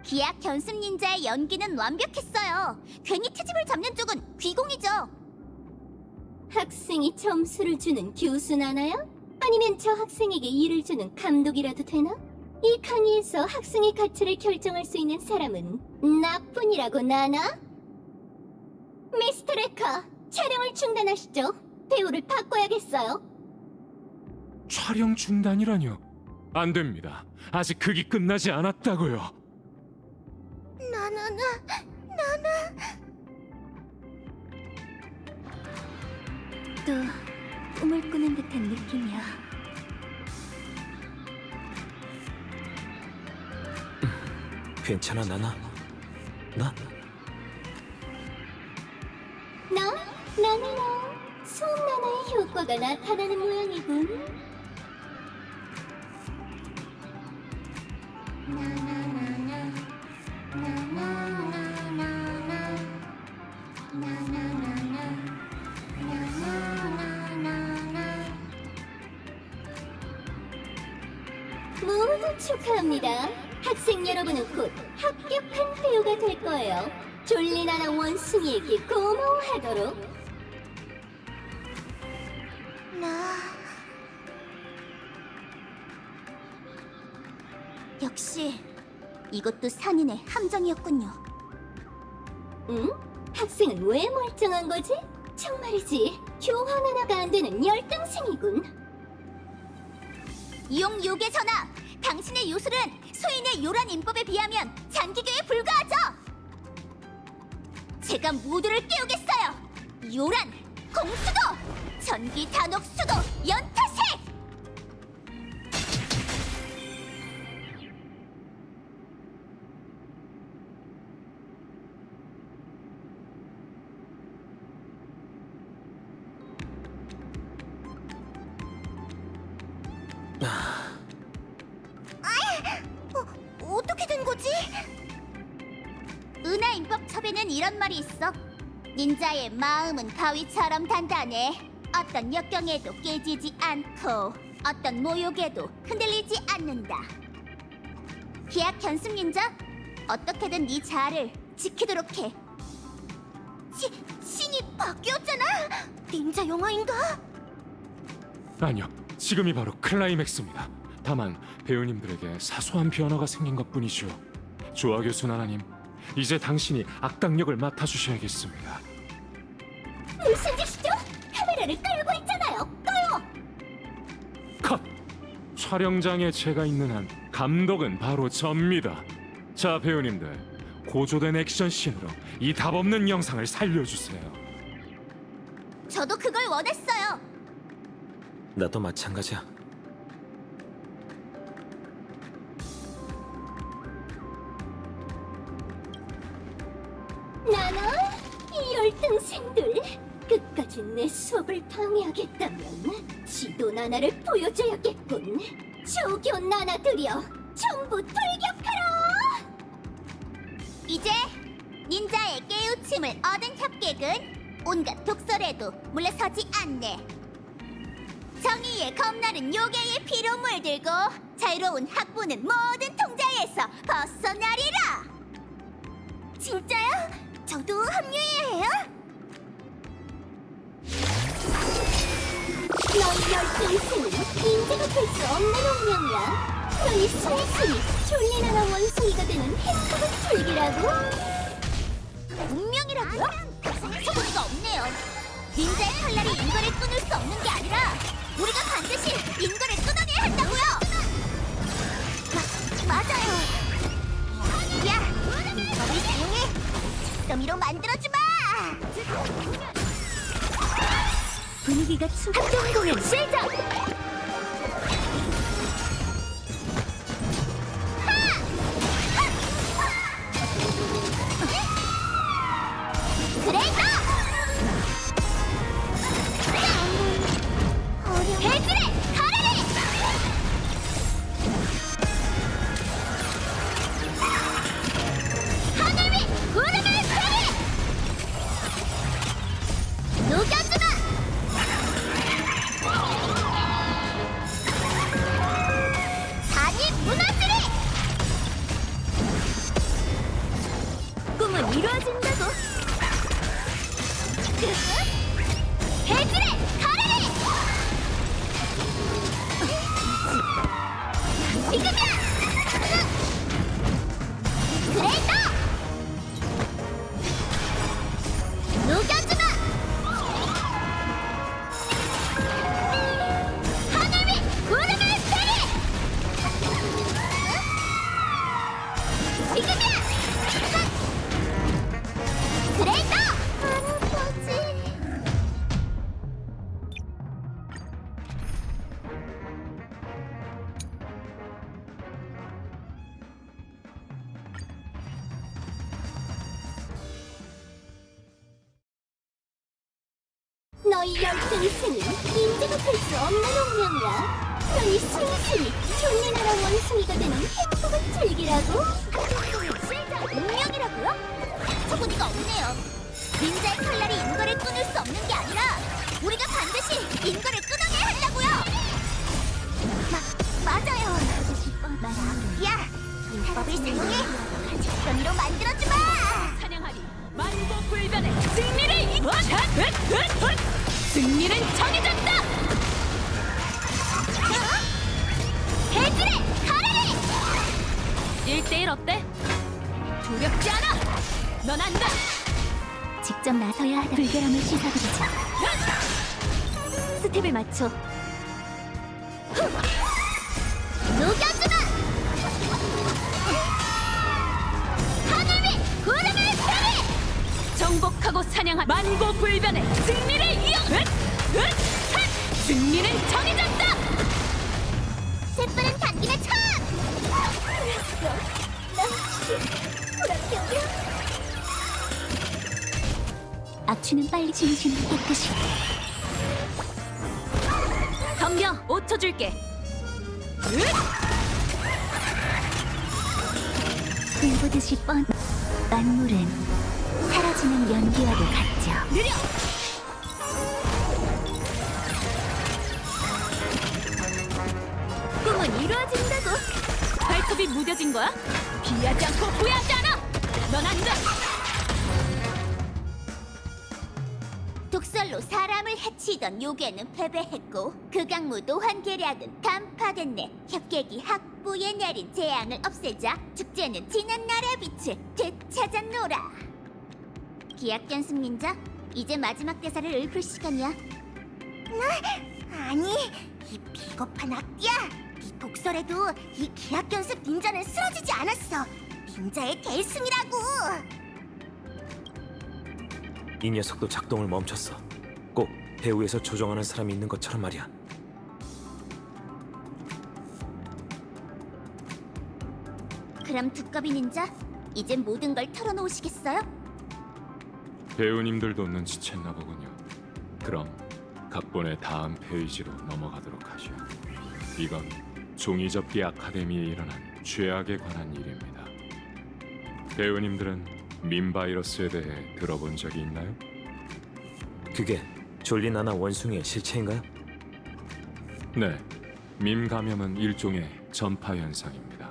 기악 견습 닌자의 연기는 완벽했어요. 괜히 트집을 잡는 쪽은 귀공이죠. 학생이 점수를 주는 교수 나나요? 아니면 저 학생에게 일을 주는 감독이라도 되나? 이 강의에서 학생의 가치를 결정할 수 있는 사람은 나뿐이라고 나나? 미스터 레카, 촬영을 중단하시죠. 배우를 바꿔야겠어요. 촬영 중단이라뇨? 안 됩니다. 아직 극이 끝나지 않았다고요. 나나... 또 꿈을 꾸는 듯한 느낌이야. 괜찮아, 나나? 나나나, 수업 나나의 효과가 나타나는 모양이군. 모두 축하합니다. 학생 여러분은 곧 합격한 배우가 될 거예요. 졸리나나 원숭이에게 고마워하도록. 역시 이것도 산인의 함정이었군요. 응? 학생은 왜 멀쩡한 거지? 정말이지, 교환 하나가 안 되는 열등생이군. 이용 요괴 전하, 당신의 요술은 소인의 요란 인법에 비하면 잔기교에 불과하죠. 제가 모두를 깨우겠어요. 요란, 공수도, 전기 단옥 수도, 연타색. 어떻게 된 거지? 은하 인법 첩에는 이런 말이 있어. 닌자의 마음은 바위처럼 단단해. 어떤 역경에도 깨지지 않고 어떤 모욕에도 흔들리지 않는다. 기약 견습 닌자, 어떻게든 네 자아를 지키도록 해. 신이 바뀌었잖아. 닌자 영화인가? 아니요, 지금이 바로 클라이맥스입니다. 다만 배우님들에게 사소한 변화가 생긴 것뿐이죠. 조아 교수 나나님, 이제 당신이 악당역을 맡아주셔야겠습니다. 무슨 짓이죠? 카메라를 끌고 있잖아요. 꺼요! 컷! 촬영장에 제가 있는 한 감독은 바로 접니다. 자, 배우님들, 고조된 액션씬으로 이 답없는 영상을 살려주세요. 저도 그걸 원했어요. 나도 마찬가지야. 나나, 이 열등생들, 끝까지 내 수업을 방해하겠다면 지도 나나를 보여줘야겠군. 조교 나나들이여, 전부 돌격하라! 이제 닌자의 깨우침을 얻은 협객은 온갖 독설에도 물러서지 않네. 정의의 검나른 요괴의 피로 물들고 자유로운 학부는 모든 통제에서 벗어나리라. 진짜요? 저도 합류해야 해요? 너희 열등생은 인재가 될 수 없는 운명이야. 너희 순순히 졸리나나 원숭이가 되는 행복을 즐기라고. 운명이라고요? 소리가 없네요. 닌자의 칼날이 인거를 끊을 수 없는 게 아니라 우리가 반드시 인거를 끊어내야 한다고요. 맞아요. 야, 인거를 사용해. 직더미로 만들어주마. 분위기가 합동 공연 시작! 그래서 해질의 가라리! 하늘 위 구름을 세리! 녹여주마! 산이 무너지리! 꿈은 이루어진다고. 해질의 가라리! 지금이야! 그래서 녹여주마! 하늘 위 구름을 세리! 지금이야! 그래서 하는 거지. 너희 열등생은 인재가 될 수 없는 운명이야. 너희 순순히 졸리나라 원숭이가 되는 행복을 즐기라고. 실장 운명이라고요? 처구니가 없네요. 닌자의 칼날이 인거를 끊을 수 없는 게 아니라 우리가 반드시 인거를 끊어내야 한다고요. 맞아요. 야, 인법을 사용해 직선으로 만들어주마. 사냥하리 만고불변의 승리를 승리는 정해졌다. 해질의 가라리. 1대1 어때? 두렵지 않아. 넌 안다. 직접 나서야 하다. 불결함을 씻어드리자. 스텝을 맞춰. 녹여주마. 하늘 위 구름을 펴리. 정복하고 사냥한 만고불변의 승리를 이어. 승리는 정해졌다. 샛불은 단김에 차. 악취는 빨리 지우시는 깨끗이. 덤벼. 5초 줄게. 불보듯이 만물은 사라지는 연기와도 같죠. 느려. 꿈은 이루어진다고. 발톱이 무뎌진 거야? 피하지 않고 후회하지 않아. 넌 안돼. 독설로 사람을 해치던 요괴는 패배했고 극악무도 환계략은 간파됐네. 협객이 학부에 내린 재앙을 없애자 축제는 지난 날의 빛을 되찾아노라. 기약견습 닌자, 이제 마지막 대사를 읊을 시간이야. 아니, 이 비겁한 악기야. 네 독설에도 이 기하견습 닌자는 쓰러지지 않았어. 닌자의 대승이라고. 이 녀석도 작동을 멈췄어. 꼭 배후에서 조종하는 사람이 있는 것처럼 말이야. 그럼 두꺼비 닌자, 이제 모든 걸 털어놓으시겠어요? 배우님들도 눈치챘나 보군요. 그럼 각본의 다음 페이지로 넘어가도록 하죠. 이건 종이접기 아카데미에 일어난 죄악에 관한 일입니다. 배우님들은 민 바이러스에 대해 들어본 적이 있나요? 그게 졸리나나 원숭이의 실체인가요? 네, 민 감염은 일종의 전파 현상입니다.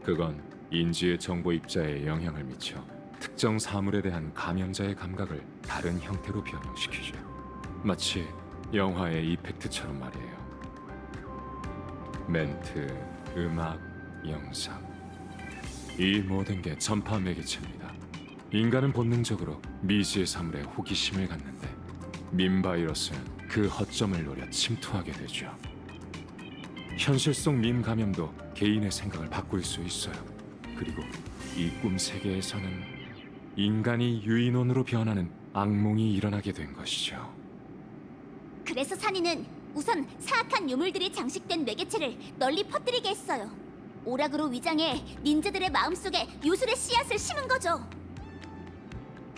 그건 인지의 정보 입자에 영향을 미쳐 특정 사물에 대한 감염자의 감각을 다른 형태로 변형시키죠. 마치 영화의 이펙트처럼 말이에요. 멘트, 음악, 영상, 이 모든 게 전파 매개체입니다. 인간은 본능적으로 미지의 사물에 호기심을 갖는데 민 바이러스는 그 허점을 노려 침투하게 되죠. 현실 속 민 감염도 개인의 생각을 바꿀 수 있어요. 그리고 이 꿈 세계에서는 인간이 유인원으로 변하는 악몽이 일어나게 된 것이죠. 그래서 산이는 우선 사악한 유물들이 장식된 매개체를 널리 퍼뜨리게 했어요. 오락으로 위장해 닌자들의 마음속에 요술의 씨앗을 심은 거죠.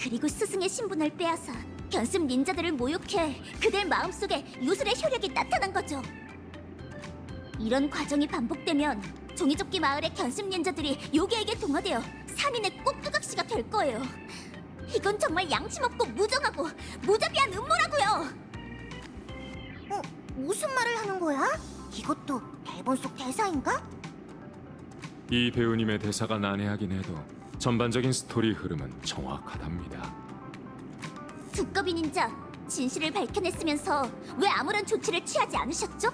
그리고 스승의 신분을 빼앗아 견습 닌자들을 모욕해 그들 마음속에 요술의 효력이 나타난 거죠. 이런 과정이 반복되면 종이접기 마을의 견습 닌자들이 요괴에게 동화되어 산인의 꼭두각시가 될 거예요. 이건 정말 양심없고 무정하고 무자비한 음모라고요. 무슨 말을 하는 거야? 이것도 대본 속 대사인가? 이 배우님의 대사가 난해하긴 해도 전반적인 스토리 흐름은 정확하답니다. 두꺼비 닌자, 진실을 밝혀냈으면서 왜 아무런 조치를 취하지 않으셨죠?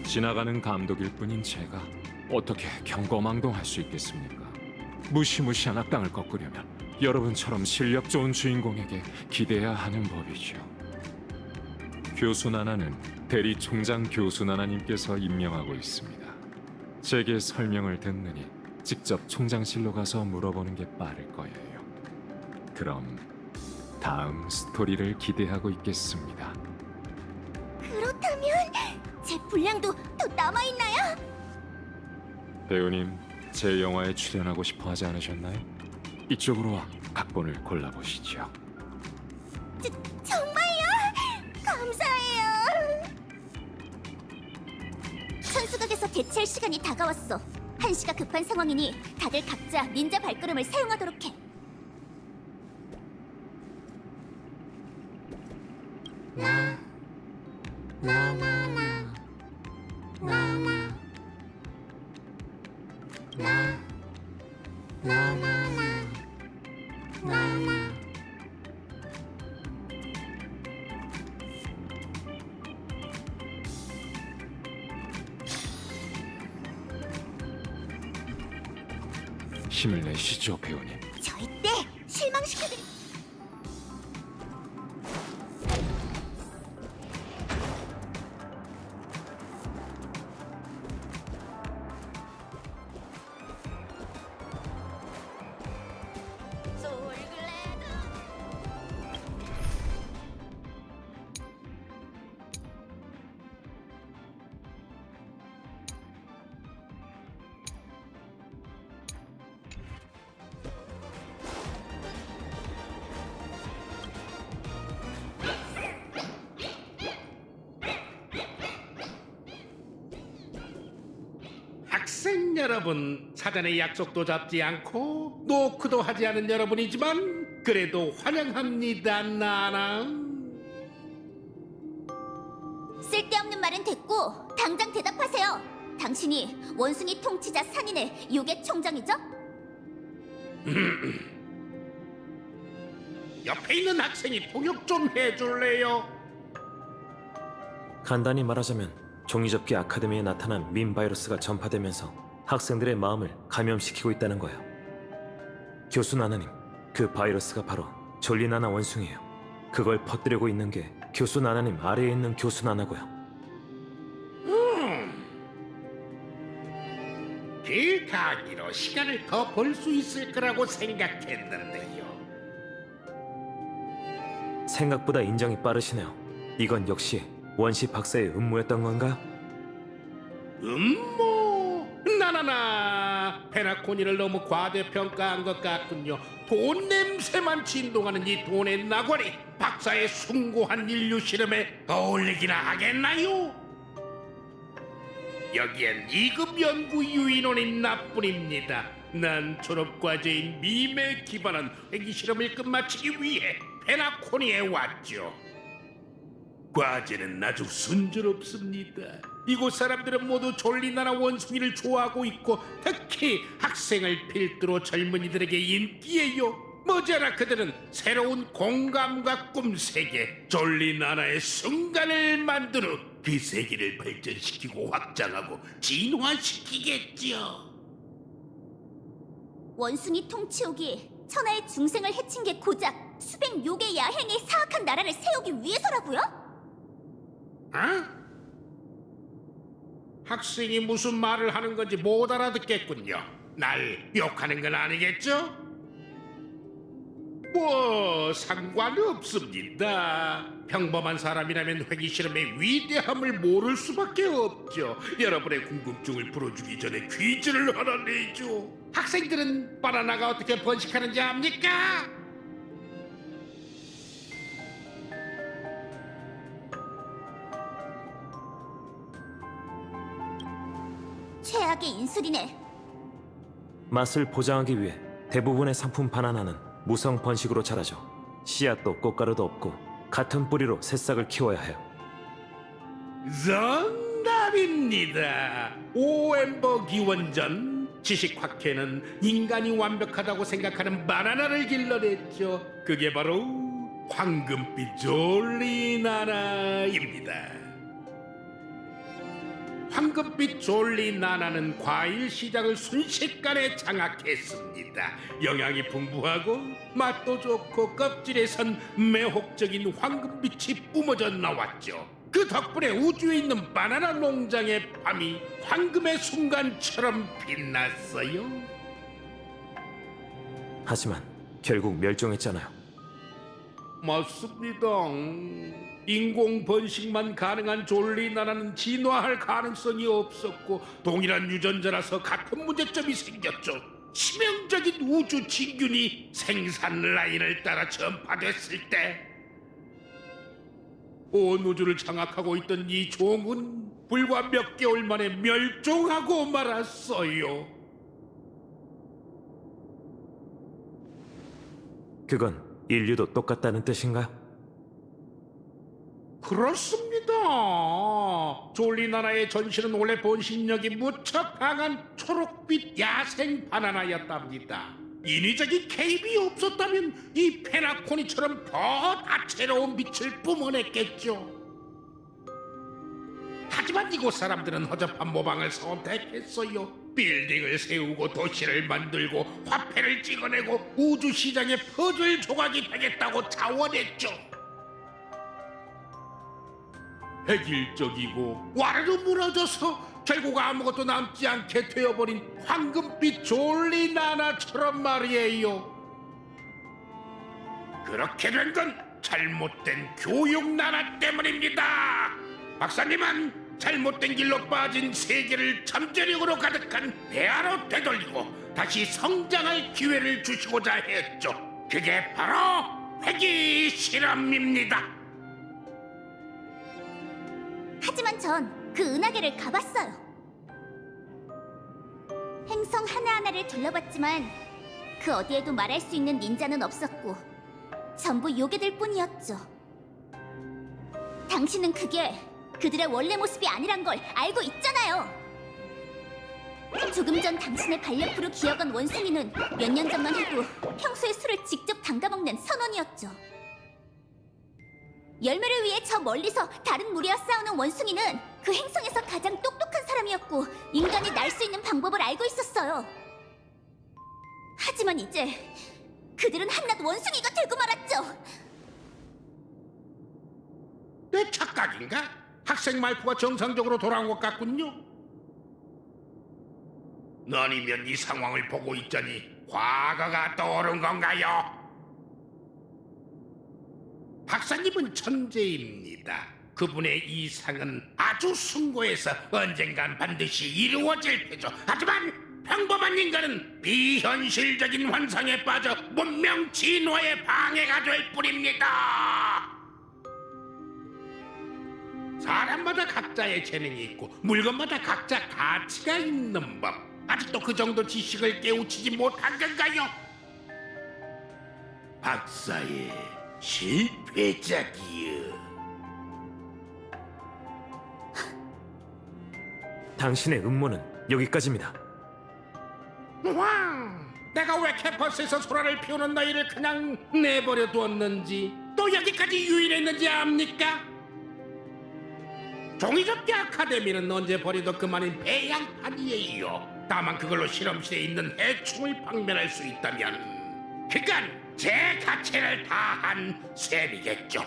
지나가는 감독일 뿐인 제가 어떻게 경거망동할 수 있겠습니까? 무시무시한 악당을 꺾으려면 여러분처럼 실력 좋은 주인공에게 기대야 하는 법이죠. 교수 나나는 대리 총장 교수 나나님께서 임명하고 있습니다. 제게 설명을 듣느니 직접 총장실로 가서 물어보는 게 빠를 거예요. 그럼 다음 스토리를 기대하고 있겠습니다. 그렇다면 제 분량도 더 남아있나요? 배우님, 제 영화에 출연하고 싶어 하지 않으셨나요? 이쪽으로 와 각본을 골라보시죠. 정말요? 감사해요. 천수각에서 대체할 시간이 다가왔어. 한시가 급한 상황이니 다들 각자 닌자 발걸음을 사용하도록 해. 힘을 내시죠, 배우님. 절대 실망시켜드리. 학생 여러분, 사전에 약속도 잡지 않고 노크도 하지 않은 여러분이지만 그래도 환영합니다, 나나. 쓸데없는 말은 됐고 당장 대답하세요. 당신이 원숭이 통치자 산인의 요괴 총장이죠? 옆에 있는 학생이 통역 좀 해줄래요? 간단히 말하자면 종이접기 아카데미에 나타난 민 바이러스가 전파되면서 학생들의 마음을 감염시키고 있다는 거예요. 교수 나나님, 그 바이러스가 바로 졸리 나나 원숭이에요. 그걸 퍼뜨리고 있는 게 교수 나나님 아래에 있는 교수 나나고요. 그 강의로 시간을 더 벌 수 있을 거라고 생각했는데요. 생각보다 인정이 빠르시네요. 이건 역시 원시 박사의 음모였던 건가요? 음모? 나나나, 페나코니를 너무 과대평가한 것 같군요. 돈 냄새만 진동하는 이 돈의 나ጓ리, 박사의 숭고한 인류 실험에 어울리기나 하겠나요? 여기엔 2급 연구 유인원인 나뿐입니다. 난 졸업과제인 밈에 기반한 회기 실험을 끝마치기 위해 페나코니에 왔죠. 과제는 아주 순조롭습니다. 이곳 사람들은 모두 졸리나라 원숭이를 좋아하고 있고 특히 학생을 필두로 젊은이들에게 인기예요. 머지않아 그들은 새로운 공감과 꿈세계 졸리나라의 순간을 만든 후 그 세계를 발전시키고 확장하고 진화시키겠죠. 원숭이 통치옥이 천하의 중생을 해친 게 고작 수백 요괴 야행의 사악한 나라를 세우기 위해서라고요? 학생이 무슨 말을 하는 건지 못 알아듣겠군요. 날 욕하는 건 아니겠죠? 뭐 상관없습니다. 평범한 사람이라면 회기 실험의 위대함을 모를 수밖에 없죠. 여러분의 궁금증을 풀어주기 전에 퀴즈를 하나 내죠. 학생들은 바나나가 어떻게 번식하는지 압니까? 최악의 인술이네. 맛을 보장하기 위해 대부분의 상품 바나나는 무성 번식으로 자라죠. 씨앗도 꽃가루도 없고 같은 뿌리로 새싹을 키워야 해요. 정답입니다. 오엠버 기원전 지식학회는 인간이 완벽하다고 생각하는 바나나를 길러냈죠. 그게 바로 황금빛 졸리나나입니다. 황금빛 졸리나나는 과일 시장을 순식간에 장악했습니다. 영양이 풍부하고 맛도 좋고 껍질에선 매혹적인 황금빛이 뿜어져 나왔죠. 그 덕분에 우주에 있는 바나나 농장의 밤이 황금의 순간처럼 빛났어요. 하지만 결국 멸종했잖아요. 맞습니다. 인공 번식만 가능한 졸리나라는 진화할 가능성이 없었고 동일한 유전자라서 같은 문제점이 생겼죠. 치명적인 우주 진균이 생산 라인을 따라 전파됐을 때 온 우주를 장악하고 있던 이 종은 불과 몇 개월 만에 멸종하고 말았어요. 그건 인류도 똑같다는 뜻인가요? 그렇습니다. 졸리나라의 전신은 원래 본신력이 무척 강한 초록빛 야생 바나나였답니다. 인위적인 개입이 없었다면 이 페나코니처럼 더 다채로운 빛을 뿜어냈겠죠. 하지만 이곳 사람들은 허접한 모방을 선택했어요. 빌딩을 세우고 도시를 만들고 화폐를 찍어내고 우주 시장의 퍼즐 조각이 되겠다고 자원했죠. 획일적이고 와르르 무너져서 결국 아무것도 남지 않게 되어버린 황금빛 졸리나나처럼 말이에요. 그렇게 된 건 잘못된 교육나라 때문입니다. 박사님은 잘못된 길로 빠진 세계를 잠재력으로 가득한 배아로 되돌리고 다시 성장할 기회를 주시고자 했죠. 그게 바로 회귀 실험입니다. 하지만 전 그 은하계를 가봤어요. 행성 하나하나를 둘러봤지만 그 어디에도 말할 수 있는 닌자는 없었고 전부 요괴들 뿐이었죠. 당신은 그게 그들의 원래 모습이 아니란 걸 알고 있잖아요. 조금 전 당신의 반려프로 기어간 원숭이는 몇 년 전만 해도 평소에 술을 직접 담가먹는 선원이었죠. 열매를 위해 저 멀리서 다른 무리와 싸우는 원숭이는 그 행성에서 가장 똑똑한 사람이었고 인간이 날 수 있는 방법을 알고 있었어요. 하지만 이제 그들은 한낱 원숭이가 되고 말았죠. 내 착각인가? 학생 말투가 정상적으로 돌아온 것 같군요. 아니면 이 상황을 보고 있자니 과거가 떠오른 건가요? 박사님은 천재입니다. 그분의 이상은 아주 숭고해서 언젠간 반드시 이루어질 테죠. 하지만 평범한 인간은 비현실적인 환상에 빠져 문명 진화에 방해가 될 뿐입니다. 사람마다 각자의 재능이 있고 물건마다 각자 가치가 있는 법. 아직도 그 정도 지식을 깨우치지 못한 건가요? 박사의 실패작이요. 당신의 음모는 여기까지입니다. 내가 왜 캠퍼스에서 소라를 피우는 너희를 그냥 내버려 두었는지 또 여기까지 유인했는지 압니까? 종이접기 아카데미는 언제 버려도 그만인 배양판이에요. 다만 그걸로 실험실에 있는 해충을 박멸할 수 있다면 그건 제 가치를 다한 셈이겠죠.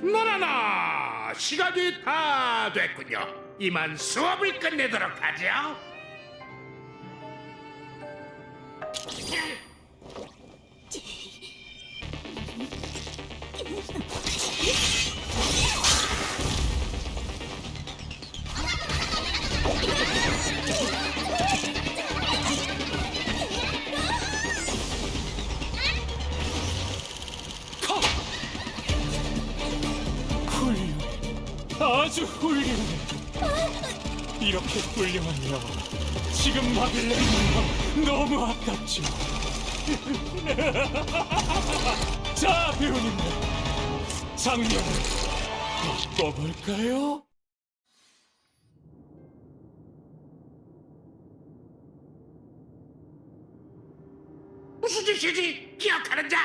나나나 시간이 다 됐군요. 이만 수업을 끝내도록 하죠. 아주 훌륭해. 이렇게 훌륭한 영화 지금 막을 내리는 건 너무 아깝죠. 자, 배우님들 장면을 바꿔볼까요? 무슨 짓이지? 기억하는 자?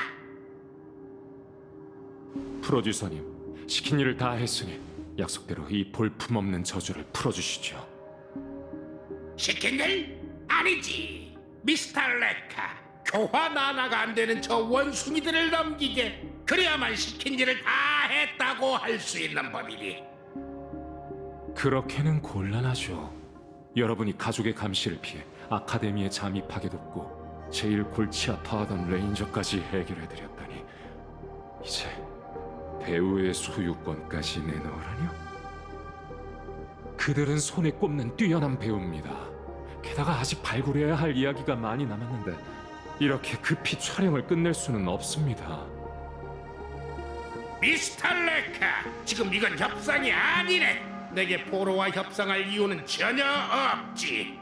프로듀서님, 시킨 일을 다 했으니 약속대로 이 볼품없는 저주를 풀어주시죠. 시킨 일? 아니지. 미스터 레카, 교환 하나가 안 되는 저 원숭이들을 넘기게. 그래야만 시킨 일을 다 했다고 할 수 있는 법이니. 그렇게는 곤란하죠. 여러분이 가족의 감시를 피해 아카데미에 잠입하게 돕고 제일 골치 아파하던 레인저까지 해결해드렸다니 이제 배우의 소유권까지 내놓으라뇨? 그들은 손에 꼽는 뛰어난 배우입니다. 게다가 아직 발굴해야 할 이야기가 많이 남았는데 이렇게 급히 촬영을 끝낼 수는 없습니다. 미스터 레카, 지금 이건 협상이 아니네. 내게 포로와 협상할 이유는 전혀 없지.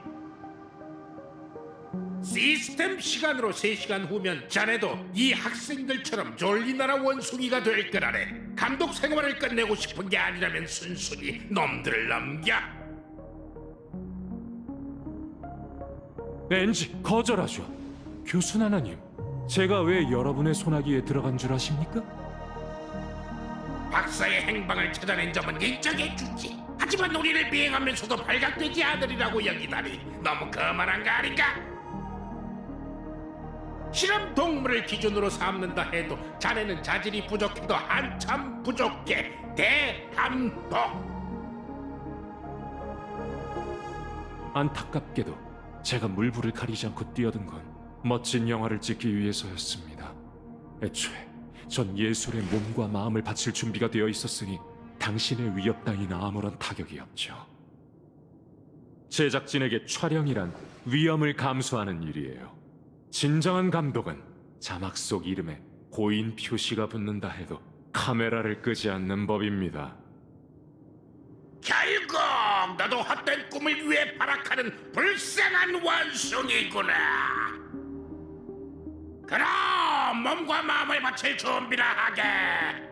시스템 시간으로 3시간 후면 자네도 이 학생들처럼 졸리나라 원숭이가 될 거라네. 감독 생활을 끝내고 싶은 게 아니라면 순순히 놈들을 넘겨. 엔지 거절하죠. 교수 나나님, 제가 왜 여러분의 소나기에 들어간 줄 아십니까? 박사의 행방을 찾아낸 점은 인정해주지. 하지만 우리를 비행하면서도 발각되지 않으리라고 여기다니 너무 거만한 거 아닌가? 실험 동물을 기준으로 삼는다 해도 자네는 자질이 부족해도 한참 부족해. 대감독. 안타깝게도 제가 물불을 가리지 않고 뛰어든 건 멋진 영화를 찍기 위해서였습니다. 애초에 전 예술에 몸과 마음을 바칠 준비가 되어 있었으니 당신의 위협 따윈 아무런 타격이 없죠. 제작진에게 촬영이란 위험을 감수하는 일이에요. 진정한 감독은 자막 속 이름에 고인 표시가 붙는다 해도 카메라를 끄지 않는 법입니다. 결국 너도 헛된 꿈을 위해 발악하는 불쌍한 원숭이구나. 그럼 몸과 마음을 바칠 준비를 하게.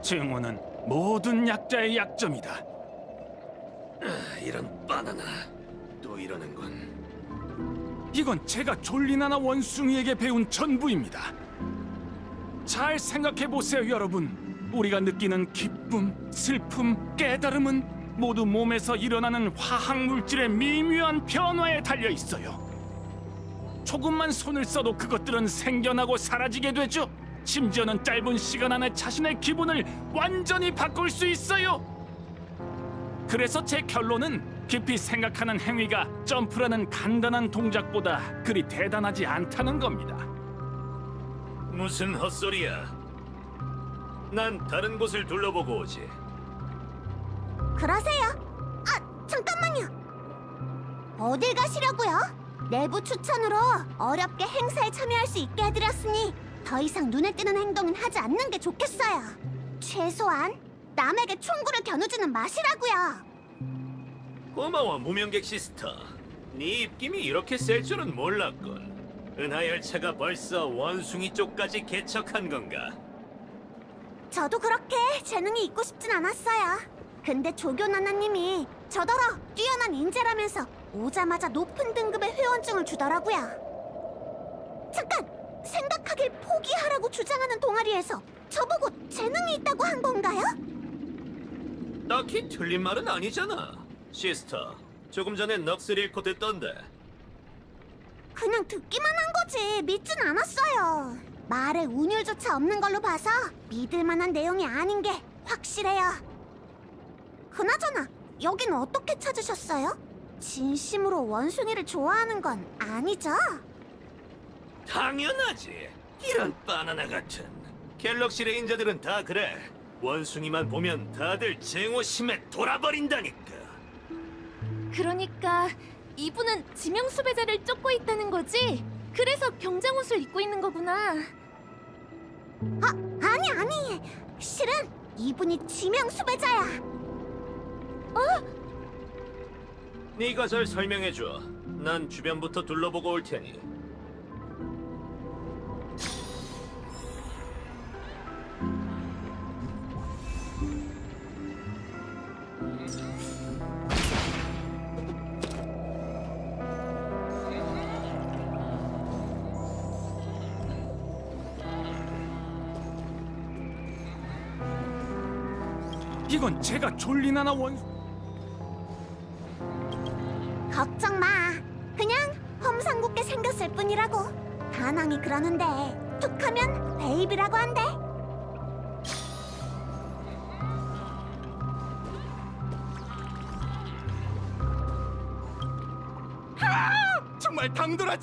증오는 모든 약자의 약점이다. 이런 바나나 또 이러는군. 이건 제가 졸리나나 원숭이에게 배운 전부입니다. 잘 생각해 보세요, 여러분. 우리가 느끼는 기쁨, 슬픔, 깨달음은 모두 몸에서 일어나는 화학 물질의 미묘한 변화에 달려 있어요. 조금만 손을 써도 그것들은 생겨나고 사라지게 되죠. 심지어는 짧은 시간 안에 자신의 기분을 완전히 바꿀 수 있어요. 그래서 제 결론은 깊이 생각하는 행위가 점프라는 간단한 동작보다 그리 대단하지 않다는 겁니다. 무슨 헛소리야. 난 다른 곳을 둘러보고 오지. 그러세요? 아, 잠깐만요. 어딜 가시려고요? 내부 추천으로 어렵게 행사에 참여할 수 있게 해드렸으니 더 이상 눈에 띄는 행동은 하지 않는 게 좋겠어요. 최소한 남에게 총구를 겨누지는 마시라고요. 고마워 무명객 시스터. 네 입김이 이렇게 셀 줄은 몰랐군. 은하열차가 벌써 원숭이 쪽까지 개척한 건가? 저도 그렇게 재능이 있고 싶진 않았어요. 근데 조교 나나님이 저더러 뛰어난 인재라면서 오자마자 높은 등급의 회원증을 주더라고요. 잠깐! 생각하길 포기하라고 주장하는 동아리에서 저보고 재능이 있다고 한 건가요? 딱히 틀린 말은 아니잖아. 시스터, 조금 전에 넋을 잃고 듣던데. 그냥 듣기만 한 거지 믿진 않았어요. 말에 운율조차 없는 걸로 봐서 믿을 만한 내용이 아닌 게 확실해요. 그나저나 여긴 어떻게 찾으셨어요? 진심으로 원숭이를 좋아하는 건 아니죠? 당연하지. 이런 바나나 같은. 갤럭시 레인저들은 다 그래. 원숭이만 보면 다들 증오심에 돌아버린다니까. 그러니까 이분은 지명 수배자를 쫓고 있다는 거지? 그래서 경장 옷을 입고 있는 거구나. 아니. 실은 이분이 지명 수배자야. 네가 잘 설명해줘. 난 주변부터 둘러보고 올 테니. 이건 제가 졸리나나 걱정 마. 그냥 험상궂게 생겼을 뿐이라고. 다낭이 그러는데 툭하면 베이비라고 한대. 정말 당돌하지.